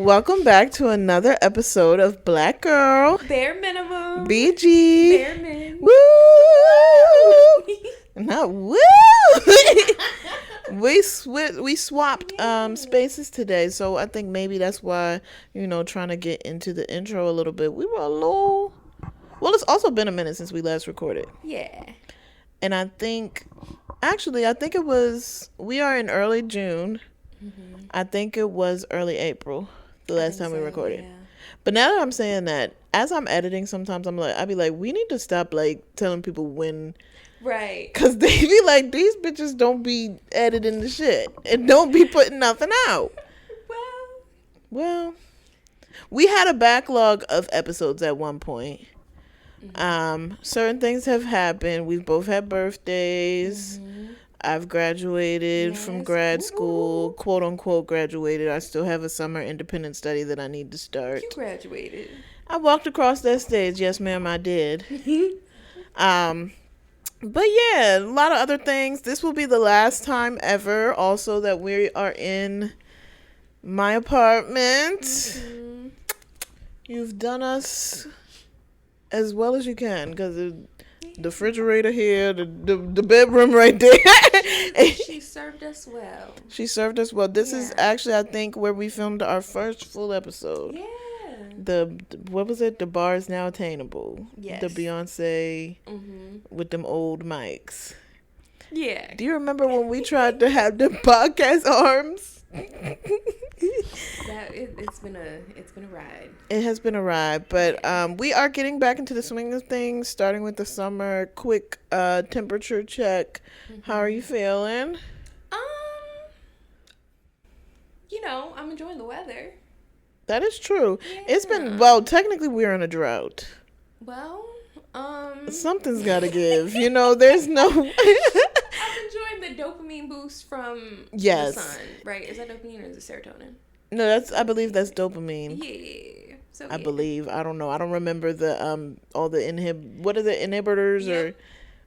Welcome back to another episode of Black Girl. Bare minimum. BG. Bare min. Woo! Not woo! We swapped spaces today, so I think maybe that's why, trying to get into the intro a little bit. We were a little... Well, it's also been a minute since we last recorded. Yeah. And I think it was... We are in early June. Mm-hmm. I think it was early April the last time we recorded. Yeah. But now that I'm saying that, as I'm editing, sometimes I'd be like, we need to stop telling people when... Right. Because they be like, these bitches don't be editing the shit and don't be putting nothing out. Well, we had a backlog of episodes at one point. Mm-hmm. Certain things have happened. We've both had birthdays. Mm-hmm. I've graduated from grad school, quote unquote graduated. I still have a summer independent study that I need to start. You graduated. I walked across that stage. Yes, ma'am, I did. But yeah, a lot of other things. This will be the last time ever also that we are in my apartment. Mm-hmm. You've done us as well as you can because the refrigerator here, the bedroom right there. She served us well. She served us well. This is actually, I think, where we filmed our first full episode. Yeah. What was it? The bar is now attainable. Yes. The Beyonce with them old mics. Yeah. Do you remember when we tried to have the podcast arms? It's been a ride. It has been a ride, but we are getting back into the swing of things, starting with the summer. Quick temperature check. Mm-hmm. How are you feeling? I'm enjoying the weather. That is true. Yeah. It's been, technically we're in a drought. Well, something's got to give. There's no... I'm enjoying the dopamine boost from the sun, right? Is that dopamine or is it serotonin? No, I believe that's dopamine. Yeah. So I believe. I don't know. I don't remember the all the what are the inhibitors or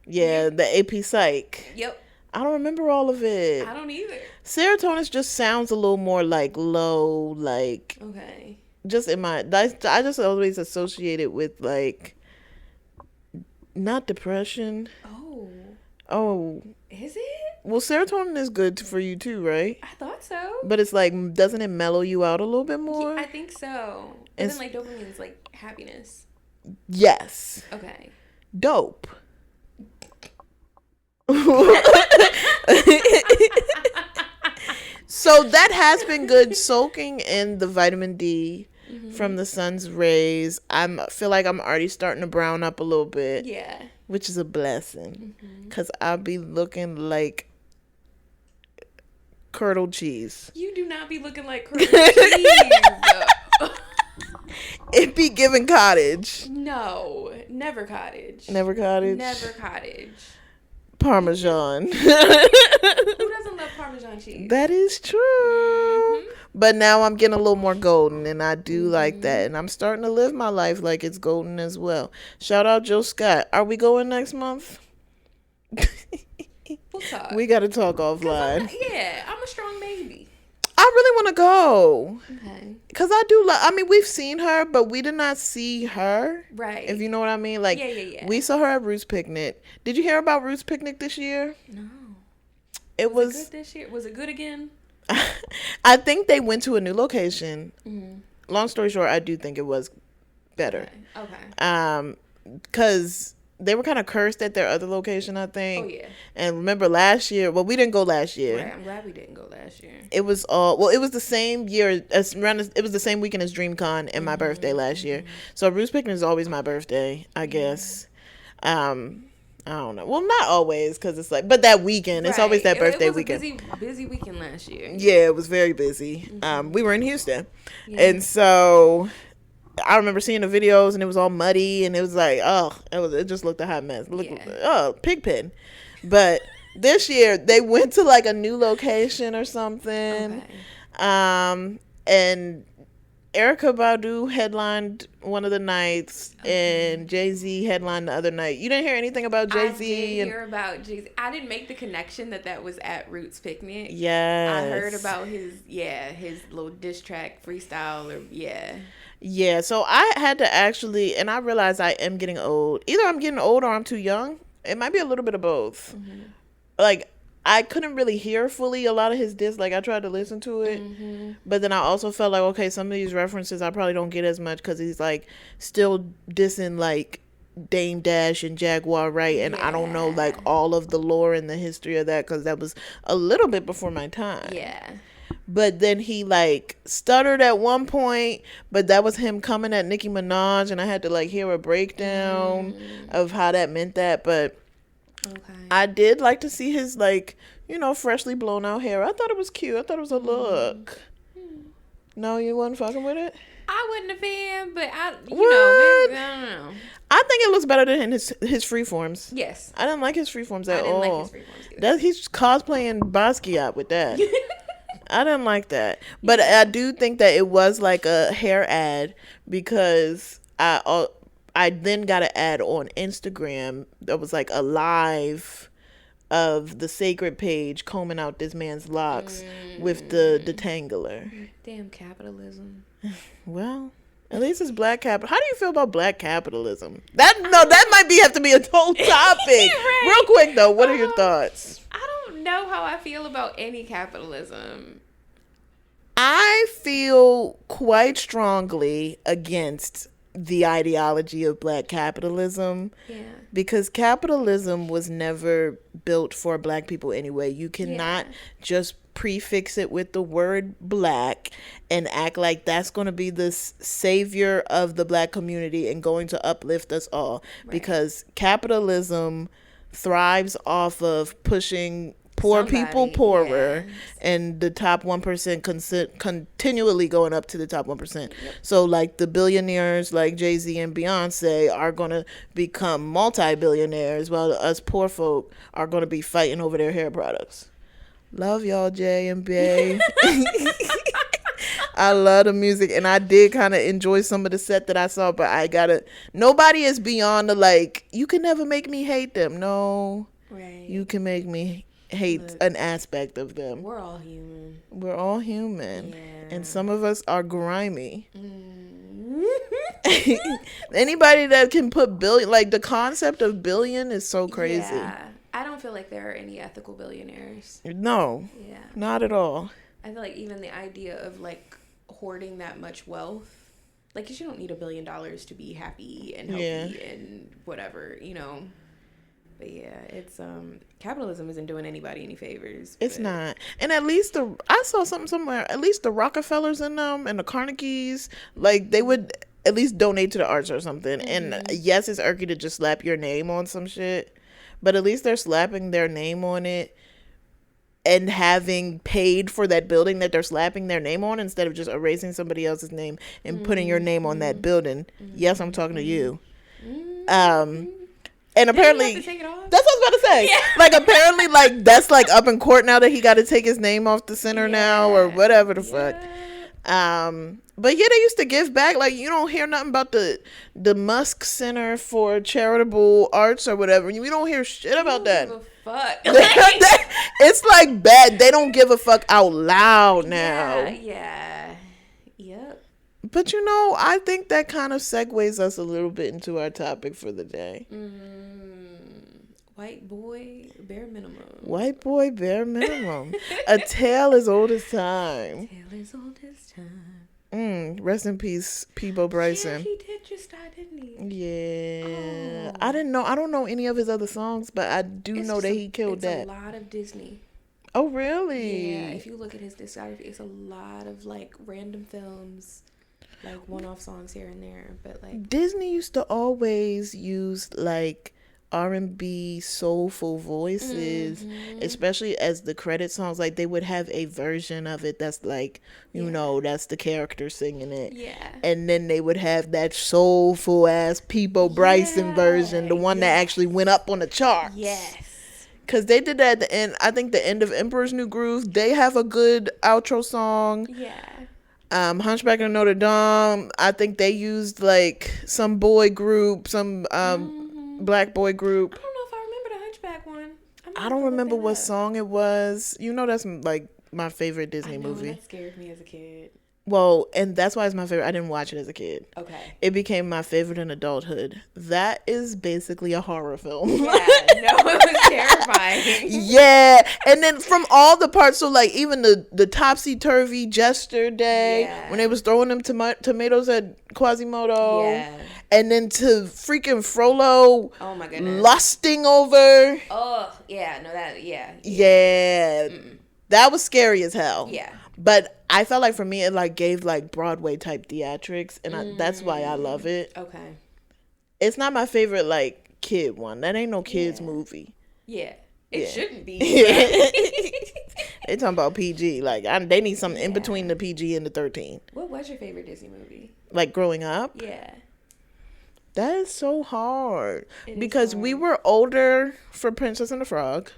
the AP Psych. Yep. I don't remember all of it. I don't either. Serotonin just sounds a little more low, okay. Just in my, I just always associate it with not depression. Oh. Is it? Well, serotonin is good for you too, right? I thought so. But it's doesn't it mellow you out a little bit more? Yeah, I think so. And then dopamine is happiness. Yes. Okay. Dope. So that has been good, soaking in the vitamin D from the sun's rays. I feel like I'm already starting to brown up a little bit. Yeah. Which is a blessing. Because I'll be looking like curdled cheese. You do not be looking like curdled cheese. It be giving cottage. No. Never cottage. Never cottage? Never cottage. Parmesan. Who doesn't love Parmesan cheese? That is true. Mm-hmm. But now I'm getting a little more golden, and I do like that. And I'm starting to live my life like it's golden as well. Shout out Joe Scott. Are we going next month? We'll talk. We got to talk offline. I'm a strong baby. I really want to go. Okay. Because I do we've seen her, but we did not see her. Right. If you know what I mean. We saw her at Roots Picnic. Did you hear about Roots Picnic this year? No. Was it good this year? Was it good again? I think they went to a new location. Mm-hmm. Long story short, I do think it was better. Okay. Because they were kind of cursed at their other location, I think. Oh, yeah. And remember last year, we didn't go last year. Right, I'm glad we didn't go last year. It was it was the same year, it was the same weekend as DreamCon and my birthday last year. So Roots Picnic is always my birthday, I guess. I don't know. Well, not always, because it's but that weekend, it's always that birthday weekend. It was a busy weekend last year. Yeah, it was very busy. We were in Houston. Yeah. And so... I remember seeing the videos and it was all muddy and it was it just looked a hot mess. Pig pen. But this year they went to a new location or something. Okay. And Erykah Badu headlined one of the nights, and Jay-Z headlined the other night. You didn't hear anything about Jay-Z? I did hear about Jay-Z. I didn't make the connection that was at Roots Picnic. Yes. I heard about his little diss track freestyle Yeah, so I had to actually, and I realized I am getting old. Either I'm getting old or I'm too young. It might be a little bit of both. Mm-hmm. Like, I couldn't really hear fully a lot of his diss. Like, I tried to listen to it. Mm-hmm. But then I also felt like, okay, some of these references I probably don't get as much because he's, like, still dissing, like, Dame Dash and Jaguar Wright. And I don't know, like, all of the lore and the history of that because that was a little bit before my time. Yeah. But then he, like, stuttered at one point, but that was him coming at Nicki Minaj, and I had to, like, hear a breakdown of how that meant that. But I did like to see his, like, you know, freshly blown out hair. I thought it was cute. I thought it was a look. No, you wasn't fucking with it? I wasn't a fan, but I don't know. I think it looks better than his freeforms. Yes. I didn't like his freeforms at all. I didn't like his freeforms either. He's cosplaying Basquiat with that. I didn't like that. But I do think that it was like a hair ad because I then got an ad on Instagram that was like a live of the Sacred page combing out this man's locks with the detangler. Damn capitalism. Well, at least it's black capital. How do you feel about black capitalism? That might have to be a whole topic. Right. Real quick though, what are your thoughts? I don't know how I feel about any capitalism. I feel quite strongly against the ideology of black capitalism. Yeah. Because capitalism was never built for black people anyway. You cannot just prefix it with the word black and act like that's going to be the savior of the black community and going to uplift us all. Right. Because capitalism thrives off of pushing poor people poorer, and the top 1% continually going up to the top 1%. Yep. So like the billionaires like Jay-Z and Beyonce are going to become multi-billionaires while us poor folk are going to be fighting over their hair products. Love y'all, Jay and Bay. I love the music, and I did kind of enjoy some of the set that I saw, but nobody is beyond the, like, you can never make me hate them. No. Right. You can make me hate an aspect of them. We're all human. We're all human. Yeah. And some of us are grimy. Anybody that can put billion, like the concept of billion is so crazy. Yeah. I don't feel like there are any ethical billionaires. No. Yeah. Not at all. I feel like even the idea of like hoarding that much wealth, like, 'cause you don't need $1 billion to be happy and healthy and whatever, you know. But yeah, it's capitalism isn't doing anybody any favors. It's not. And at least I saw something somewhere, at least the Rockefellers in them and the Carnegies, like they would at least donate to the arts or something. Mm-hmm. And yes, it's irky to just slap your name on some shit, but at least they're slapping their name on it and having paid for that building that they're slapping their name on instead of just erasing somebody else's name and putting your name on that building. Mm-hmm. Yes, I'm talking to you. Mm-hmm. And apparently, that's what I was about to say. Yeah. Like, apparently, like, that's, like, up in court now that he got to take his name off the center now or whatever the fuck. But, yeah, they used to give back. Like, you don't hear nothing about the Musk Center for Charitable Arts or whatever. You don't hear shit about that. Give a fuck. It's, like, bad. They don't give a fuck out loud now. Yeah. Yep. But, you know, I think that kind of segues us a little bit into our topic for the day. White boy, bare minimum. White boy, bare minimum. A tale as old as time. Tale as old as time. Rest in peace, Peebo Bryson. Yeah, he did just die, didn't he? Yeah. Oh. I don't know any of his other songs, but I do know that he killed that. It's a lot of Disney. Oh, really? Yeah, if you look at his discography, it's a lot of, like, random films. Like one-off songs here and there, but like Disney used to always use like R&B soulful voices, especially as the credit songs. Like they would have a version of it that's like, you know, that's the character singing it. Yeah. And then they would have that soulful ass Peebo Bryson version, the one that actually went up on the charts. Yes. Because they did that at the end. I think the end of Emperor's New Groove, they have a good outro song. Yeah. Hunchback of Notre Dame. I think they used like some boy group, some black boy group. I don't know if I remember the Hunchback one. I don't remember what song it was. You know, that's like my favorite Disney movie. That scared me as a kid. Well, and that's why it's my favorite. I didn't watch it as a kid. Okay. It became my favorite in adulthood. That is basically a horror film. Yeah, no, it was terrifying. Yeah, and then from all the parts, so like even the topsy-turvy Jester Day, when they was throwing them tomatoes at Quasimodo. Yeah. And then to freaking Frollo. Oh my goodness. Lusting over. Oh, yeah, no, that, yeah. Yeah. That was scary as hell. Yeah. But I felt like for me, it like gave like Broadway type theatrics, and that's why I love it. Okay. It's not my favorite like kid one. That ain't no kids movie. Yeah. It shouldn't be. They talking about PG. Like they need something in between the PG and the 13. What was your favorite Disney movie? Like growing up? Yeah. That is so hard because we were older for Princess and the Frog.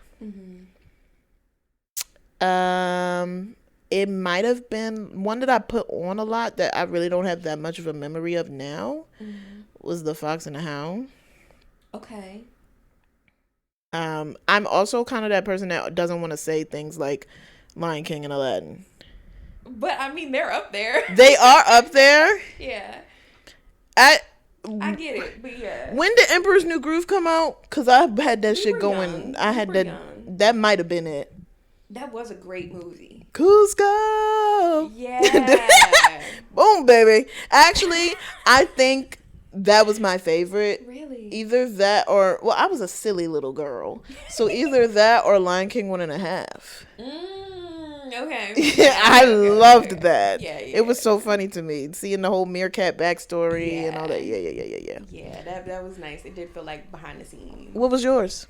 It might have been one that I put on a lot that I really don't have that much of a memory of now. Was The Fox and the Hound. Okay. I'm also kind of that person that doesn't want to say things like Lion King and Aladdin. But I mean, they're up there. They are up there. Yeah. I get it, but yeah. When did Emperor's New Groove come out? Because I had that shit going. Young. I had that. Young. That might have been it. That was a great movie. Cusco. Yeah. Boom, baby. Actually, I think that was my favorite. Really? Either that or, well, I was a silly little girl. So either that or Lion King 1.5. Okay. Yeah, I loved that. Yeah. It was so funny to me. Seeing the whole meerkat backstory and all that. Yeah. Yeah, that was nice. It did feel like behind the scenes. What was yours?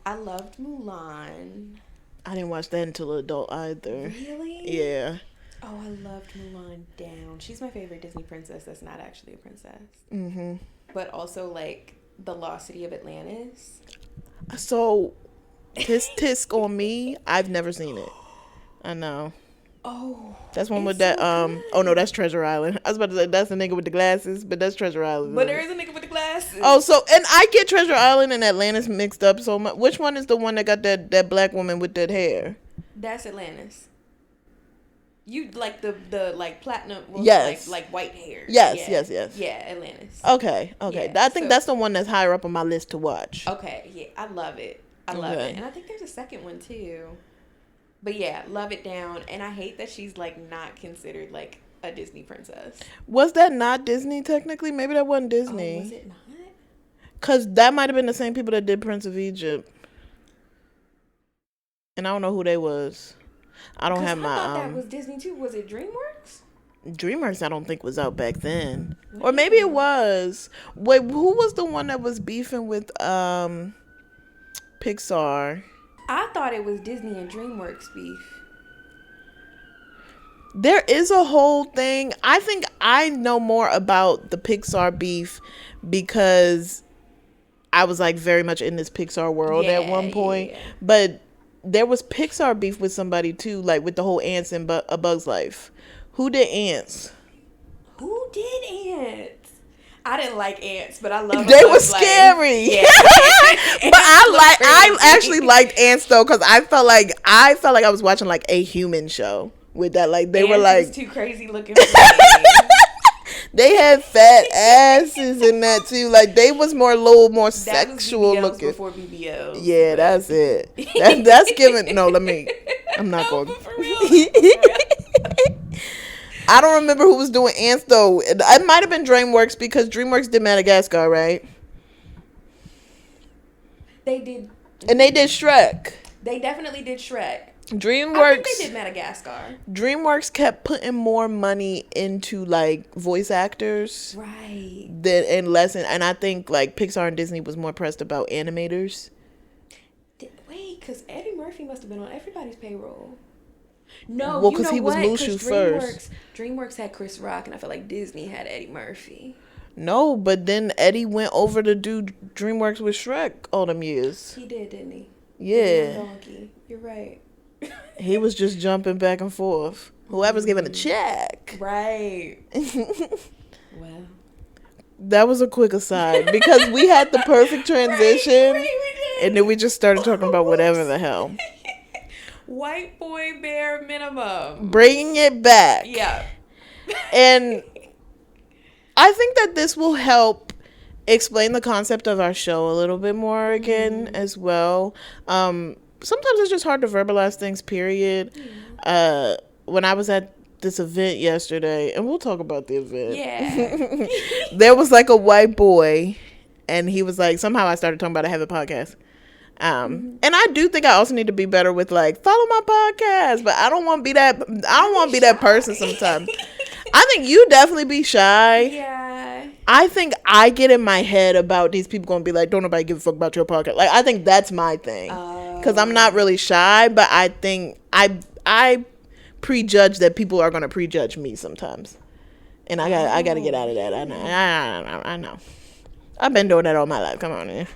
I loved Mulan. I didn't watch that until adult either. Really? Yeah. Oh, I loved Mulan down. She's my favorite Disney princess that's not actually a princess. But also, like, The Lost City of Atlantis. So, tisk on me. I've never seen it. I know. Oh. That's one with that, oh no, that's Treasure Island. I was about to say, that's the nigga with the glasses, but that's Treasure Island. But there is a nigga with the glasses. Oh, so, and I get Treasure Island and Atlantis mixed up so much. Which one is the one that got that black woman with that hair? That's Atlantis. You like the like platinum, yes, like white hair. Yes. Yeah, Atlantis. Okay. Yeah, I think that's the one that's higher up on my list to watch. Okay, yeah, I love it. I love it, and I think there's a second one too. But yeah, love it down, and I hate that she's like not considered like a Disney princess. Was that not Disney technically? Maybe that wasn't Disney. Oh, was it not? Cause that might have been the same people that did Prince of Egypt, and I don't know who they was. I don't have my. I thought that was Disney too. Was it DreamWorks? DreamWorks, I don't think was out back then, or maybe it was. Wait, who was the one that was beefing with Pixar? I thought it was Disney and DreamWorks beef. There is a whole thing. I think I know more about the Pixar beef because I was like very much in this Pixar world at one point. Yeah. But there was Pixar beef with somebody too, like with the whole Ants and A Bug's Life. Who did Ants? Who did Ants? I didn't like Ants, but I love. They were scary. Yeah. But I actually liked Ants though, because I felt like I was watching like a human show with that. Like they Ants were like was too crazy looking for me. They had fat asses in that too. Like they was a little more sexual that was looking. Before BBO. Yeah, that's it. That's giving. No, I'm not going. I don't remember who was doing Ants though. It might have been DreamWorks because DreamWorks did Madagascar, right? They did. And they did Shrek. They definitely did Shrek. DreamWorks. I think they did Madagascar. DreamWorks kept putting more money into like voice actors, right? And less, and I think like Pixar and Disney was more pressed about animators. Wait, because Eddie Murphy must have been on everybody's payroll. No, well, because he was Mushu first. DreamWorks had Chris Rock, and I feel like Disney had Eddie Murphy. No, but then Eddie went over to do DreamWorks with Shrek all them years. He did, didn't he? Yeah. Donkey. You're right. He was just jumping back and forth. Whoever's giving a check. Right. Well. That was a quick aside because we had the perfect transition, and then we just started talking about whatever the hell. White boy bare minimum. Bringing it back. Yeah. And I think that this will help explain the concept of our show a little bit more again as well. Sometimes it's just hard to verbalize things, period. When I was at this event yesterday, and we'll talk about the event. Yeah. There was like a white boy, and he was like, somehow I started talking about I have a podcast. And I do think I also need to be better with like, follow my podcast, but I don't want to be that person sometimes. I think you definitely be shy. Yeah. I think I get in my head about these people going to be like, don't nobody give a fuck about your podcast. Like, I think that's my thing. Because I'm not really shy, but I think I prejudge that people are going to prejudge me sometimes. And I got to get out of that. I know. I've been doing that all my life. Come on, man.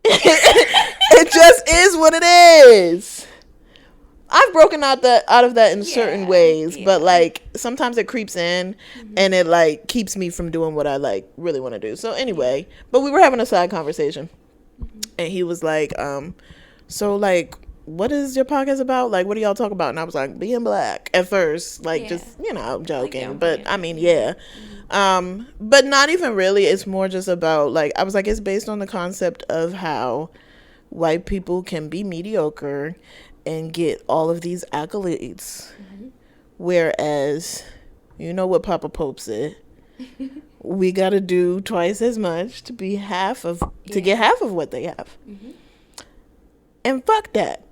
It just is what it is. I've broken out of that in certain ways, but like sometimes it creeps in and it like keeps me from doing what I like really want to do. So anyway, but we were having a side conversation and he was like, so like, what is your podcast about? Like, what do y'all talk about? And I was like, being black at first, like just, joking, like, but I mean, yeah. But not even really. It's more just about like, I was like, it's based on the concept of how white people can be mediocre and get all of these accolades. Whereas, you know what Papa Pope said? We got to do twice as much to be to get half of what they have. And fuck that.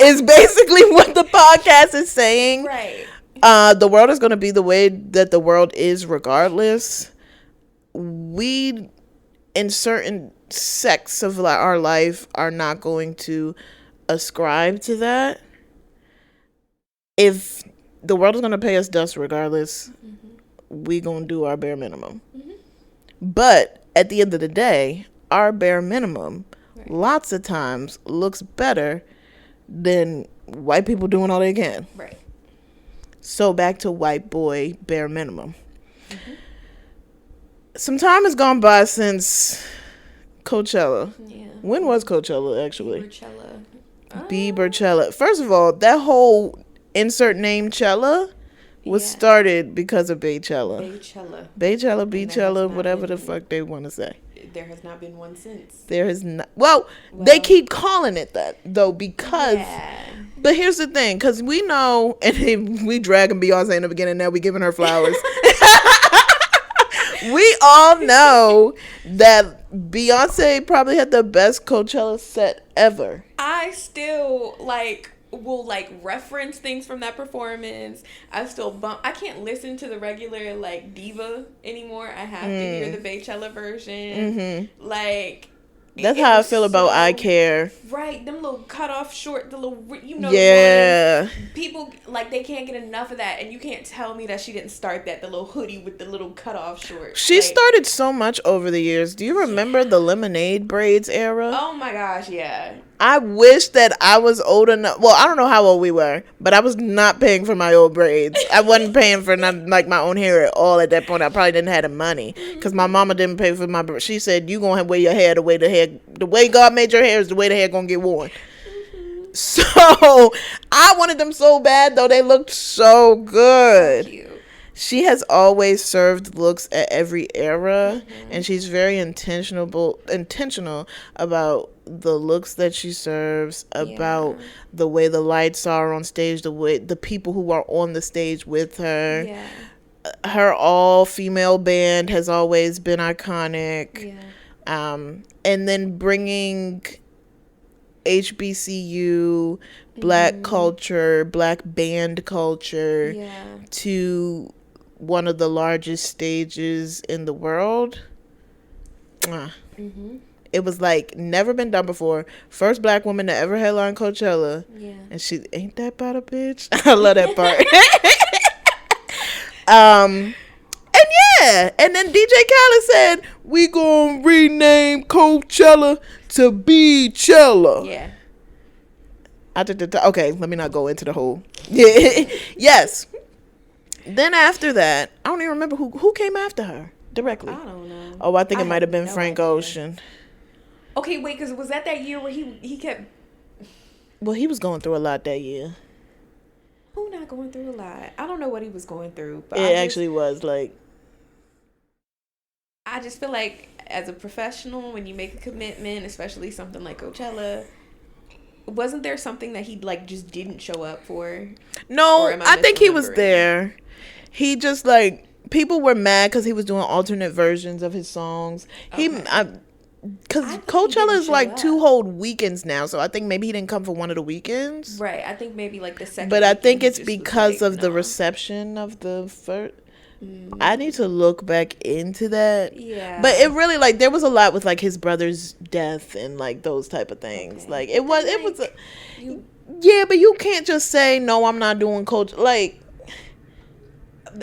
Is basically what the podcast is saying. Right. The world is going to be the way that the world is regardless. We, in certain sects of our life, are not going to ascribe to that. If the world is going to pay us dust regardless, we going to do our bare minimum. But at the end of the day, our bare minimum lots of times looks better than white people doing all they can. Right. So back to white boy bare minimum. Some time has gone by since Coachella. Yeah. When was Coachella actually? Bieberchella. Bieberchella. First of all, that whole insert name Chella was started because of Bieberchella, whatever the fuck they want to say. There has not been one since. There has not. Well, they keep calling it that though because. Yeah. But here's the thing, because we know, and we dragging Beyonce in the beginning. Now we giving her flowers. We all know that Beyonce probably had the best Coachella set ever. I still will reference things from that performance. I still I can't listen to the regular diva anymore. I have to hear the Bieberchella version. That's how I feel about I Care. Right, them little cut off short, the little yeah. People they can't get enough of that, and you can't tell me that she didn't start that, the little hoodie with the little cut off shorts. She started so much over the years. Do you remember the lemonade braids era? Oh my gosh, yeah. I wish that I was old enough. Well, I don't know how old we were, but I was not paying for my old braids. I wasn't paying for my own hair at all at that point. I probably didn't have the money because my mama didn't pay for my. She said, "You gonna wear your hair the way God made your hair is the way the hair gonna get worn." So I wanted them so bad though. They looked so good. So cute. She has always served looks at every era, and she's very intentional about the looks that she serves, about the way the lights are on stage, the way the people who are on the stage with her. Yeah. Her all-female band has always been iconic. Yeah. And then bringing HBCU, black culture, black band culture to one of the largest stages in the world. It was never been done before. First black woman to ever headline Coachella. Yeah. And she ain't that about a bitch. I love that part. And then DJ Khaled said, we gonna rename Coachella to Bieberchella. Yeah. Okay, let me not go into the whole. Yes. Then after that, I don't even remember who came after her directly. I don't know. Oh, I think it might have been Frank Ocean. Okay, wait, because was that year where he kept... Well, he was going through a lot that year. Who not going through a lot? I don't know what he was going through. But It actually was like... I just feel like as a professional, when you make a commitment, especially something like Coachella, wasn't there something that he like just didn't show up for? No, I think he was there. He just like... People were mad because he was doing alternate versions of his songs. Because Coachella is like 2 whole weekends now, so I think maybe he didn't come for one of the weekends. Right, I think maybe like the second. But I think it's because of the reception of the first. I need to look back into that. Yeah. But it really like there was a lot with like his brother's death and like those type of things. Okay. Like it was yeah, but you can't just say no, I'm not doing Coach like.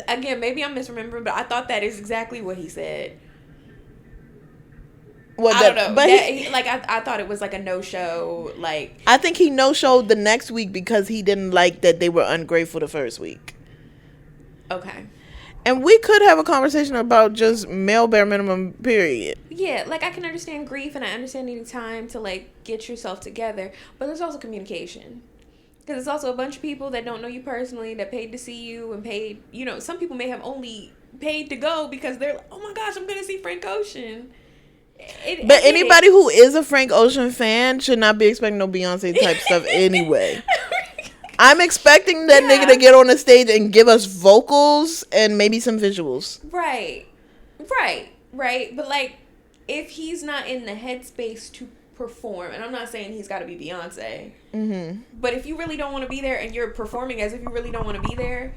Again, maybe I'm misremembering, but I thought that is exactly what he said. I don't know. But I thought it was like a no-show. Like I think he no-showed the next week because he didn't like that they were ungrateful the first week. Okay. And we could have a conversation about just male bare minimum, period. Yeah, like I can understand grief and I understand needing time to like get yourself together, but there's also communication. Because it's also a bunch of people that don't know you personally that paid to see you and paid, some people may have only paid to go because they're like, oh my gosh, I'm going to see Frank Ocean. But anybody who is a Frank Ocean fan should not be expecting no Beyonce type stuff anyway. I'm expecting that nigga to get on the stage and give us vocals and maybe some visuals. Right. But like, if he's not in the headspace to perform, and I'm not saying he's got to be Beyonce, but if you really don't want to be there and you're performing as if you really don't want to be there,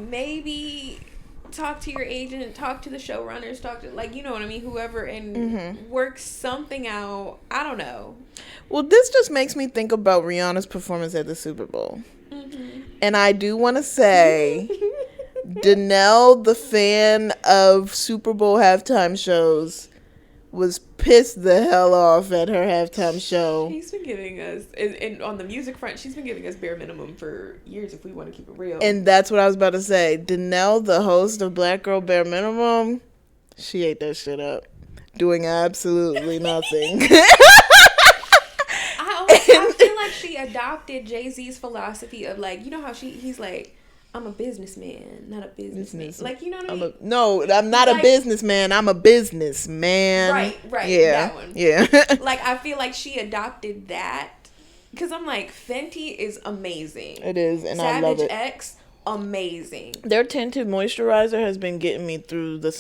maybe talk to your agent, talk to the showrunners, talk to whoever, and work something out. I don't know. Well, this just makes me think about Rihanna's performance at the Super Bowl. And I do want to say Danelle, the fan of Super Bowl halftime shows, was pissed the hell off at her halftime show. She's been giving us, and on the music front, she's been giving us bare minimum for years if we want to keep it real. And that's what I was about to say. Danelle, the host of Black Girl Bare Minimum, she ate that shit up, doing absolutely nothing. I feel like she adopted Jay-Z's philosophy of like, how he's like, I'm a businessman, not a businessman. Like, you know what I mean? No, I'm not a businessman. I'm a businessman. Right. Yeah. That one. Yeah. Like, I feel like she adopted that. Because I'm like, Fenty is amazing. It is, and I love it. Savage X, amazing. Their tinted moisturizer has been getting me through the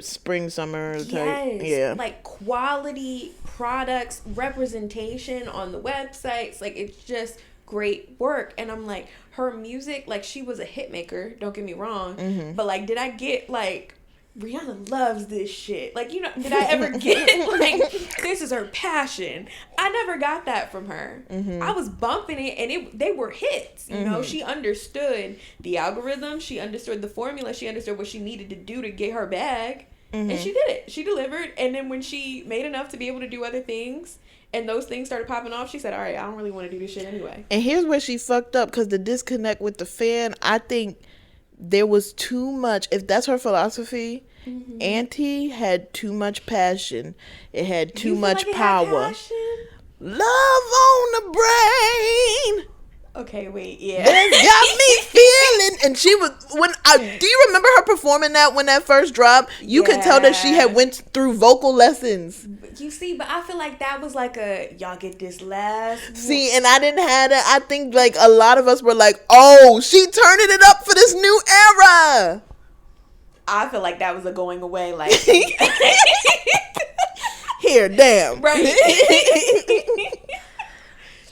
spring, summer type. Yes. Yeah. Like, quality products, representation on the websites. Like, it's just great work. And I'm like, her music, like, she was a hit maker, don't get me wrong, but like, did I get like, Rihanna loves this shit, like, did I ever get like, this is her passion? I never got that from her. I was bumping it and they were hits, she understood the algorithm, she understood the formula, she understood what she needed to do to get her bag, and she did it, she delivered. And then when she made enough to be able to do other things, and those things started popping off, she said, all right, I don't really want to do this shit anyway. And here's where she fucked up, because the disconnect with the fan, I think there was too much, if that's her philosophy, Auntie had too much passion. It had too much power. Love on the brain. Okay, wait, yeah. That got me feeling. And she was, do you remember her performing that when that first dropped? You could tell that she had went through vocal lessons. You see, but I feel like that was like y'all get this last. See, and I didn't have that. I think like a lot of us were like, oh, she turning it up for this new era. I feel like that was a going away, like. Here, damn. Right.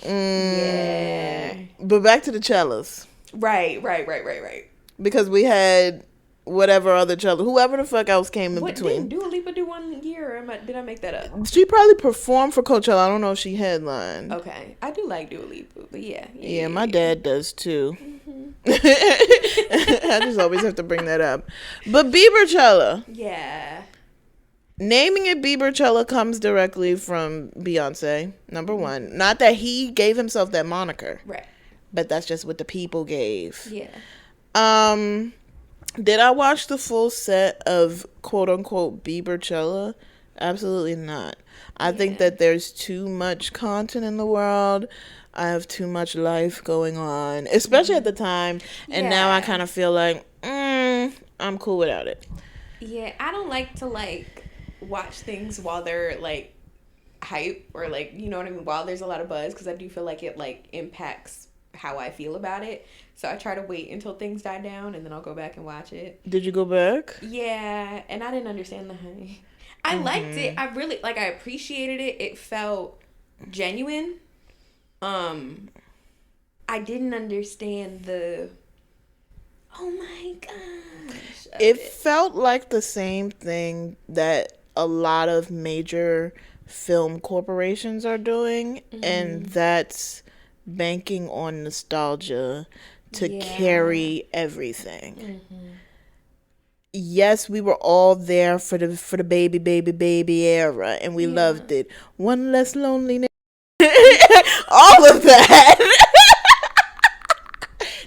Yeah. But back to the cellos. Right. Because we had whatever other cello, whoever the fuck else came in between. Did Dua Lipa do 1 year, or did I make that up? She probably performed for Coachella. I don't know if she headlined. Okay. I do like Dua Lipa, but yeah. My dad does too. I just always have to bring that up. But Bieberchella. Yeah. naming it Bieberchella comes directly from Beyonce, number one. Not that he gave himself that moniker. Right. But that's just what the people gave. Yeah. Did I watch the full set of quote unquote Bieberchella? Absolutely not. I think that there's too much content in the world. I have too much life going on, especially at the time. And now I kind of feel like, I'm cool without it. Yeah, I don't like to like watch things while they're like hype or like, you know what I mean, while there's a lot of buzz, because I do feel like it like impacts how I feel about it. So I try to wait until things die down and then I'll go back and watch it. Did you go back? Yeah, and I didn't understand the hype. I liked it. I really like. I appreciated it. It felt genuine. I didn't understand the. Oh my gosh! It felt like the same thing that a lot of major film corporations are doing, and that's banking on nostalgia to carry everything. Yes, we were all there for the baby era, and we loved it. One less loneliness. All of that.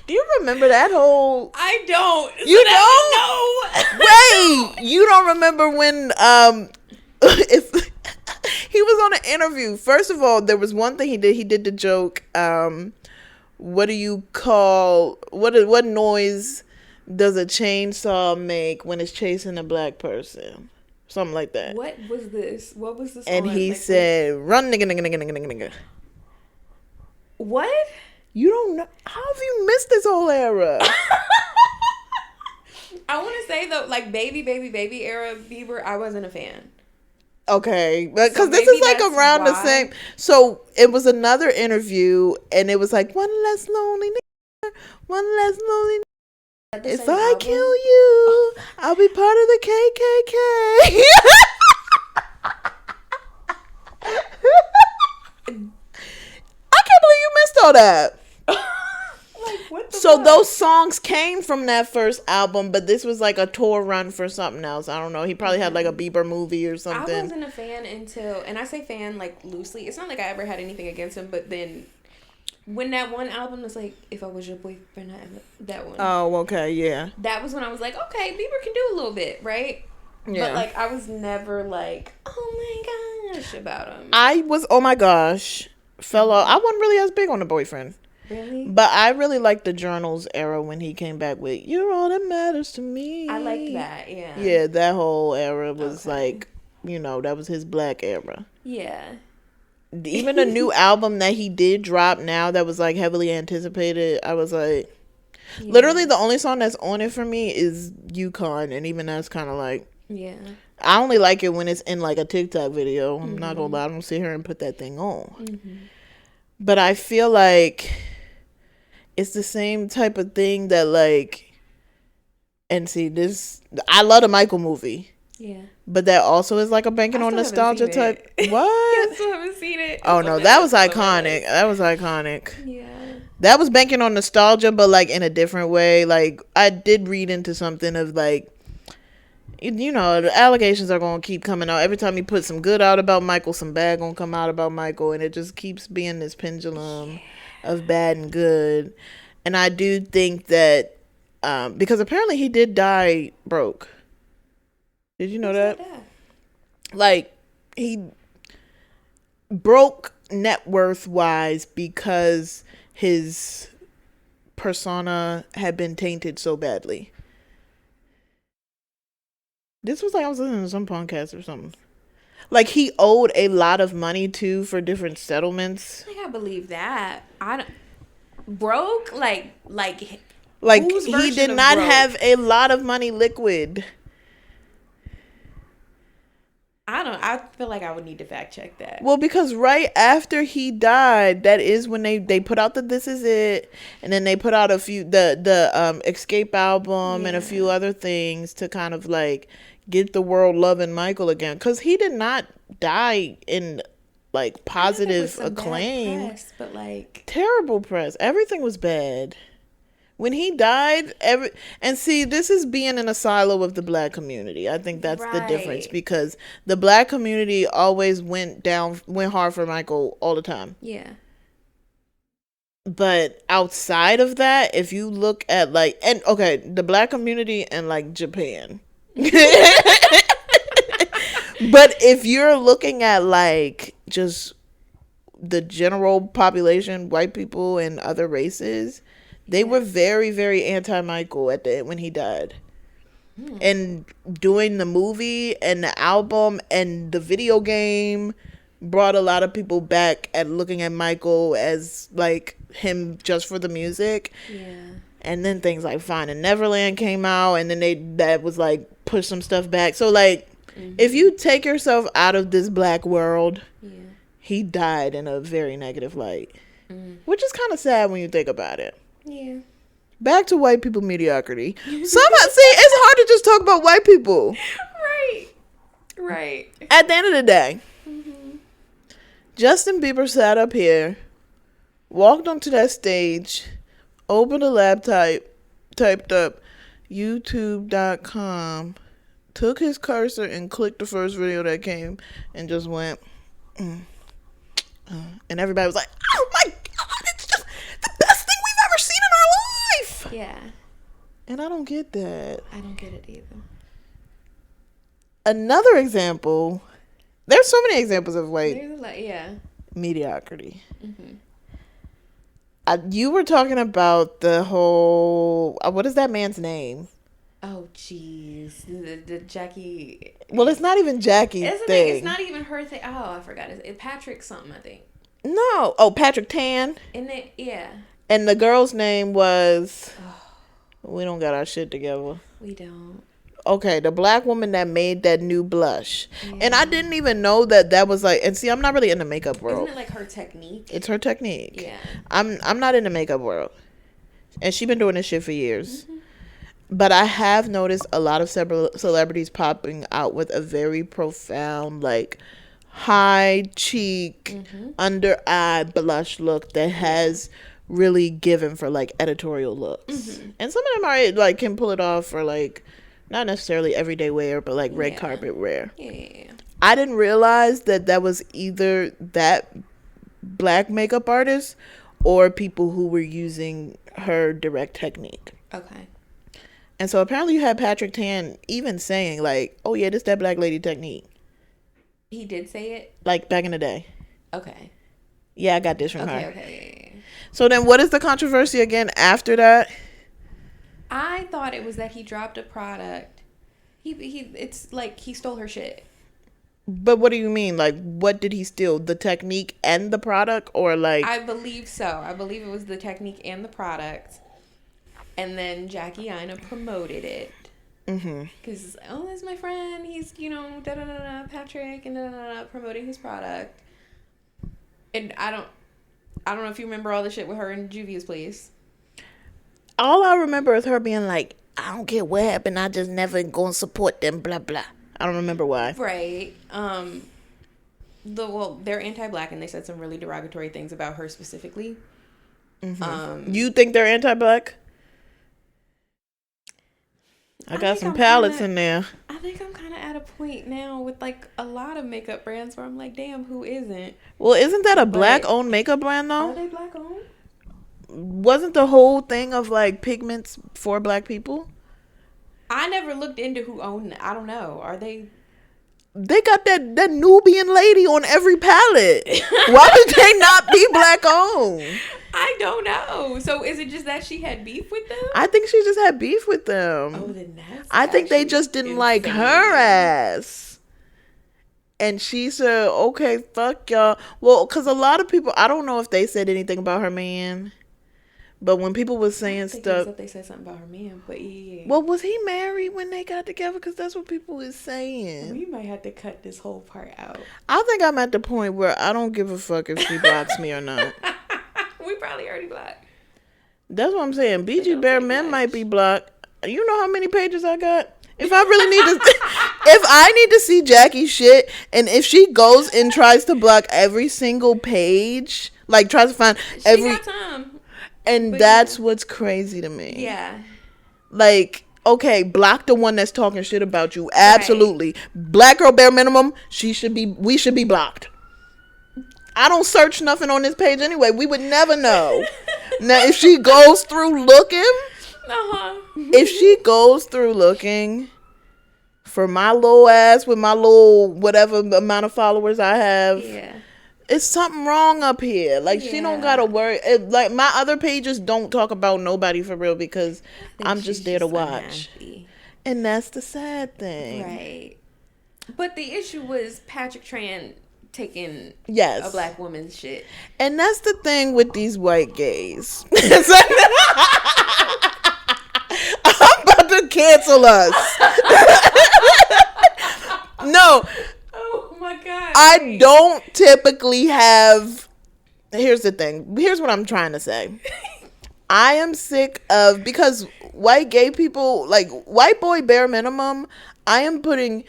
Do you remember that whole? I don't. You don't? No. Wait, you don't remember when if he was on an interview? First of all, there was one thing he did. He did the joke. What do you call what noise does a chainsaw make when it's chasing a black person? Something like that. What was this? What was this? And he said, "Run, nigga, nigga, nigga, nigga, nigga." What? You don't know? How have you missed this whole era? I want to say though, like baby era Bieber, I wasn't a fan. Okay, because So this is like around the same. So it was another interview, and it was like one less lonely nigga, one less lonely. If I kill you, I'll be part of the KKK. I can't believe you missed all that. Like, what the So fuck? those songs came from that first album, but this was like a tour run for something else. I don't know. He probably had like a Bieber movie or something. I wasn't a fan until, and I say fan like loosely. It's not like I ever had anything against him, but then when that one album was like, "If I Was Your Boyfriend," that one. Oh, okay, yeah. That was when I was like, okay, Bieber can do a little bit, right? Yeah. But like, I was never like, oh my gosh, about him. I was, oh my gosh, I wasn't really as big on the boyfriend. Really? But I really liked the Journals era when he came back with "You're All That Matters to Me." I liked that, yeah. Yeah, that whole era was like, that was his black era. Yeah. Even the new album that he did drop now that was like heavily anticipated, I was like, literally the only song that's on it for me is Yukon, and even that's kind of like, I only like it when it's in like a TikTok video. I'm not gonna lie, I don't sit here and put that thing on. But I feel like it's the same type of thing that like, and see this, I love the Michael movie. Yeah. But that also is like a banking on nostalgia type. What? I still haven't seen it. Oh no, that was iconic. That was iconic. Yeah. That was banking on nostalgia, but like in a different way. Like I did read into something of like, the allegations are gonna keep coming out. Every time you put some good out about Michael, some bad gonna come out about Michael, and it just keeps being this pendulum of bad and good. And I do think that because apparently he did die broke. Did you know that? Like, he broke net worth wise because his persona had been tainted so badly. This was like I was listening to some podcast or something. Like he owed a lot of money too for different settlements. I can't believe that. I don't broke like he did not have a lot of money liquid. I feel like I would need to fact check that. Well, because right after he died, that is when they put out the "This Is It," and then they put out a few the Escape album and a few other things to kind of like get the world loving Michael again, because he did not die in like positive acclaim. Bad press, but like terrible press. Everything was bad. When he died, and see, this is being in a silo of the black community. I think that's the difference, because the black community always went hard for Michael all the time. Yeah. But outside of that, if you look at the black community and like Japan. But if you're looking at like just the general population, white people and other races, they were very, very anti-Michael when he died. And doing the movie and the album and the video game brought a lot of people back at looking at Michael as like him just for the music. Yeah. And then things like Finding Neverland came out, and then that was like push some stuff back. So like, if you take yourself out of this black world, he died in a very negative light, which is kind of sad when you think about it. Yeah. Back to white people mediocrity. See, it's hard to just talk about white people. Right. At the end of the day, Justin Bieber sat up here, walked onto that stage, opened a laptop, typed up youtube.com, took his cursor and clicked the first video that came, and just went, and everybody was like, oh my God, it's just the best thing we've ever seen in our life. Yeah. And I don't get that. I don't get it either. Another example, there's so many examples of white mediocrity. You were talking about the whole, what is that man's name? Oh, jeez. The Jackie. Well, it's not even Jackie's thing. It's not even her thing. Oh, I forgot. It's Patrick something, I think. No. Oh, Patrick Tan. Yeah. And the girl's name was, we don't got our shit together. We don't. Okay, the black woman that made that new blush. Yeah. And I didn't even know that was like, and see, I'm not really in the makeup world. Isn't it like her technique? It's her technique. Yeah. I'm not in the makeup world. And she's been doing this shit for years. But I have noticed a lot of celebrities popping out with a very profound, like, high cheek, under eye blush look that has really given for, like, editorial looks. And some of them are, like, can pull it off for, like, not necessarily everyday wear, but, like, red carpet wear. Yeah. I didn't realize that was either that black makeup artist or people who were using her direct technique. Okay. And so apparently you had Patrick Tan even saying like, oh yeah, this that black lady technique. He did say it? Like back in the day. Okay. Yeah, I got this from her. Okay. So then what is the controversy again after that? I thought it was that he dropped a product. It's like he stole her shit. But what do you mean? Like, what did he steal? The technique and the product? Or like... I believe so. I believe it was the technique and the product. And then Jackie Aina promoted it. Because, that's my friend. He's, Patrick, and promoting his product. And I don't know if you remember all the shit with her in Juvia's place. All I remember is her being like, I don't care what happened. I just never gonna support them, blah, blah. I don't remember why. Right. They're anti-black, and they said some really derogatory things about her specifically. You think they're anti-black? I got some palettes in there. I think I'm kind of at a point now with like a lot of makeup brands where I'm like, damn, who isn't? Well, isn't that a black-owned makeup brand though? Are they black-owned? Wasn't the whole thing of like pigments for black people? I never looked into who owned it. I don't know. Are they? They got that Nubian lady on every palette. Why would they not be black owned? I don't know. So is it just that she had beef with them? I think she just had beef with them. Oh, then that's I think they just didn't like her ass. And she said, okay, fuck y'all. Well, because a lot of people, I don't know if they said anything about her man. But when people was saying stuff, they said something about her man. But yeah. Well, was he married when they got together? Because that's what people is saying. We might have to cut this whole part out. I think I'm at the point where I don't give a fuck if she blocks me or not. We probably already blocked. That's what I'm saying. BG Bear Men might be blocked. You know how many pages I got? If I really need to, if I need to see Jackie's shit, and if she goes and tries to block every single page, like tries to find she got time. And But that's what's crazy to me. Yeah. Like, okay, block the one that's talking shit about you. Absolutely. Right. Black girl bare minimum, we should be blocked. I don't search nothing on this page anyway. We would never know. Now, if she goes through looking, if she goes through looking for my little ass with my little whatever amount of followers I have, it's something wrong up here. Like, she don't gotta worry. Like, my other pages don't talk about nobody for real because I'm just there to watch. Unhappy. And that's the sad thing. Right. But the issue was Patrick Tran taking a black woman's shit. And that's the thing with these white gays. I'm about to cancel us. No. Oh my God. I don't typically have. Here's the thing. Here's what I'm trying to say. I am sick of, because white gay people, like white boy bare minimum, I am putting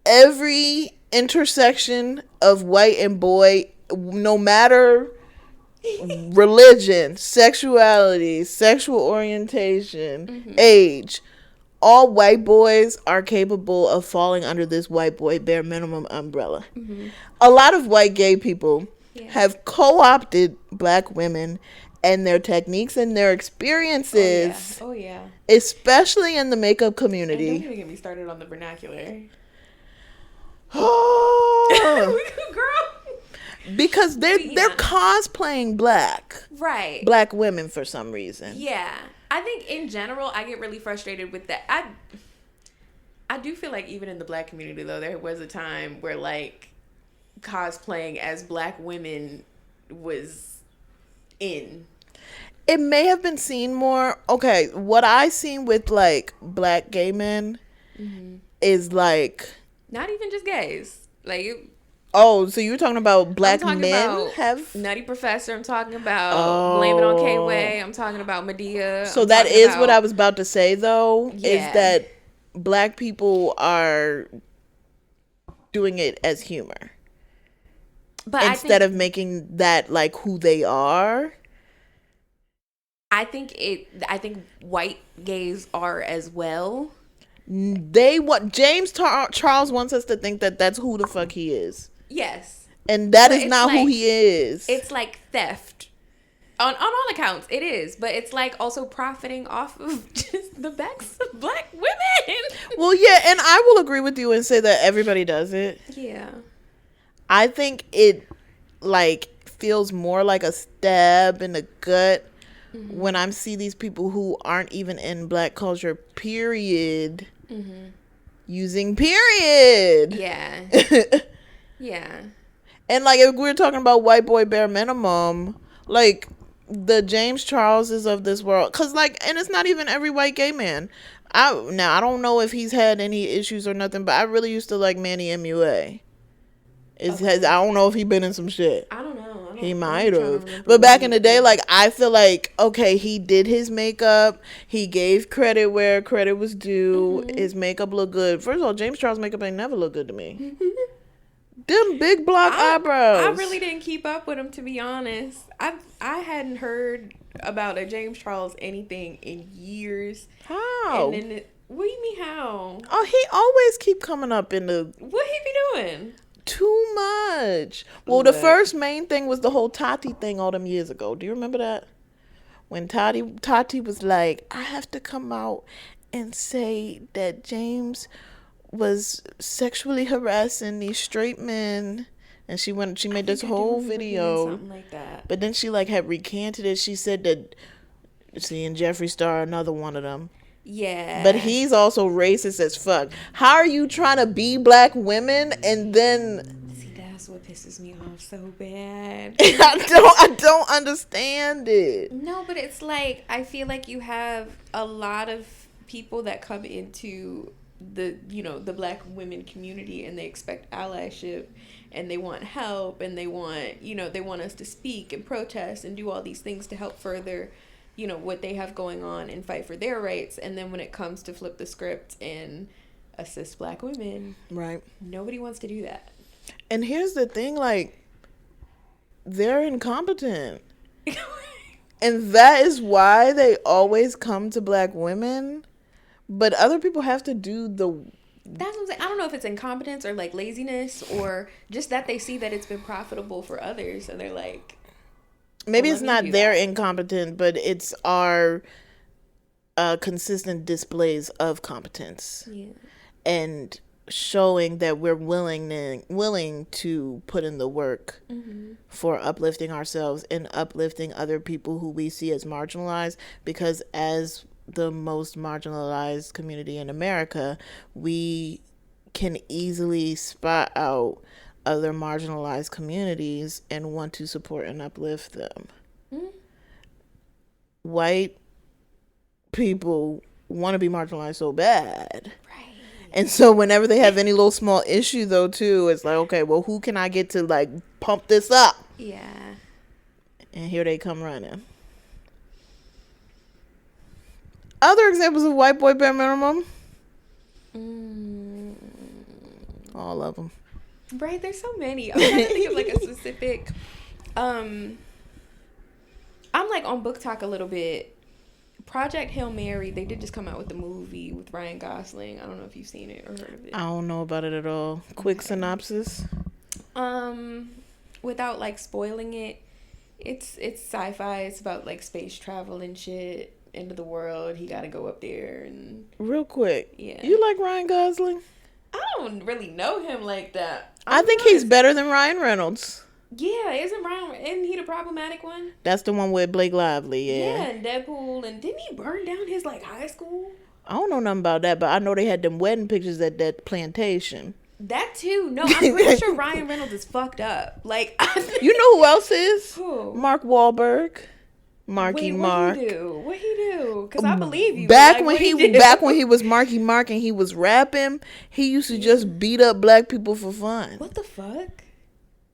every intersection of white and boy, no matter religion, sexuality, sexual orientation, age, all white boys are capable of falling under this white boy bare minimum umbrella. A lot of white gay people have co-opted black women and their techniques and their experiences. Oh yeah. Especially in the makeup community. And don't even get me started on the vernacular. Girl. Because they're cosplaying black. Right. Black women for some reason. Yeah. I think in general I get really frustrated with that. I do feel like even in the black community though, there was a time where like cosplaying as black women was in. It may have been seen more. Okay, what I seen with like black gay men is like, not even just gays. Like, oh, so you're talking about black men have Nutty Professor. I'm talking about Blame It on K-Way. I'm talking about Medea. So that is what I was about to say though, is that black people are doing it as humor. But instead of making that like who they are. I think white gays are as well. James Charles wants us to think that that's who the fuck he is. Yes. And that is not who he is. It's like theft. On all accounts, it is. But it's like also profiting off of just the backs of black women. Well, yeah, and I will agree with you and say that everybody does it. Yeah. I think it like feels more like a stab in the gut when I see these people who aren't even in black culture, period, using period. Yeah. Yeah. And like if we're talking about white boy bare minimum, like the James Charleses of this world, because like, and it's not even every white gay man. I don't know if he's had any issues or nothing, but I really used to like Manny MUA. I don't know if he been in some shit. I don't know. He might have. But back in the day, like, I feel like, okay, he did his makeup. He gave credit where credit was due. His makeup looked good. First of all, James Charles' makeup ain't never looked good to me. Them big block eyebrows. I really didn't keep up with him, to be honest. I hadn't heard about a James Charles anything in years. How? And then what do you mean how? Oh, he always keep coming up in the... What he be doing? Too much. Well, the first main thing was the whole Tati thing all them years ago. Do you remember that? When Tati was like, I have to come out and say that James was sexually harassing these straight men. And she made this whole video. Something like that. But then she like had recanted it. She said that, and Jeffree Star, another one of them. Yeah. But he's also racist as fuck. How are you trying to be black women and then... See, that's what pisses me off so bad. I don't understand it. No, but it's like, I feel like you have a lot of people that come into the black women community and they expect allyship and they want help and they want us to speak and protest and do all these things to help further what they have going on and fight for their rights. And then when it comes to flip the script and assist black women, right, nobody wants to do that. And here's the thing, like, they're incompetent. And that is why they always come to black women. But other people have to do the... That's what I'm saying. I don't know if it's incompetence or like laziness or just that they see that it's been profitable for others. So they're like... Maybe it's not their incompetent, but it's our consistent displays of competence. Yeah. And showing that we're willing to put in the work for uplifting ourselves and uplifting other people who we see as marginalized, because as the most marginalized community in America, we can easily spot out other marginalized communities and want to support and uplift them. White people want to be marginalized so bad. Right. And so whenever they have any little small issue, though, too, it's like, okay, well, who can I get to, like, pump this up? Yeah. And here they come running. Other examples of white boy bare minimum? All of them. Right, there's so many. I'm trying to think of, like, a specific... I'm, like, on Book Talk a little bit. Project Hail Mary, they did just come out with the movie with Ryan Gosling. I don't know if you've seen it or heard of it. I don't know about it at all. Quick synopsis. Without like spoiling it, it's sci-fi. It's about like space travel and shit. End of the world. He got to go up there and... Real quick. Yeah. You like Ryan Gosling? I don't really know him like that. I think he's better than Ryan Reynolds. Yeah, isn't he the problematic one? That's the one with Blake Lively, yeah. Yeah, and Deadpool, and didn't he burn down his like high school? I don't know nothing about that, but I know they had them wedding pictures at that plantation. That too. No, I'm pretty sure Ryan Reynolds is fucked up. Like, you know who else is? Who? Mark Wahlberg. Marky Mark. What he do? Because I believe you. Back when he was Marky Mark and he was rapping, he used to just beat up black people for fun. What the fuck?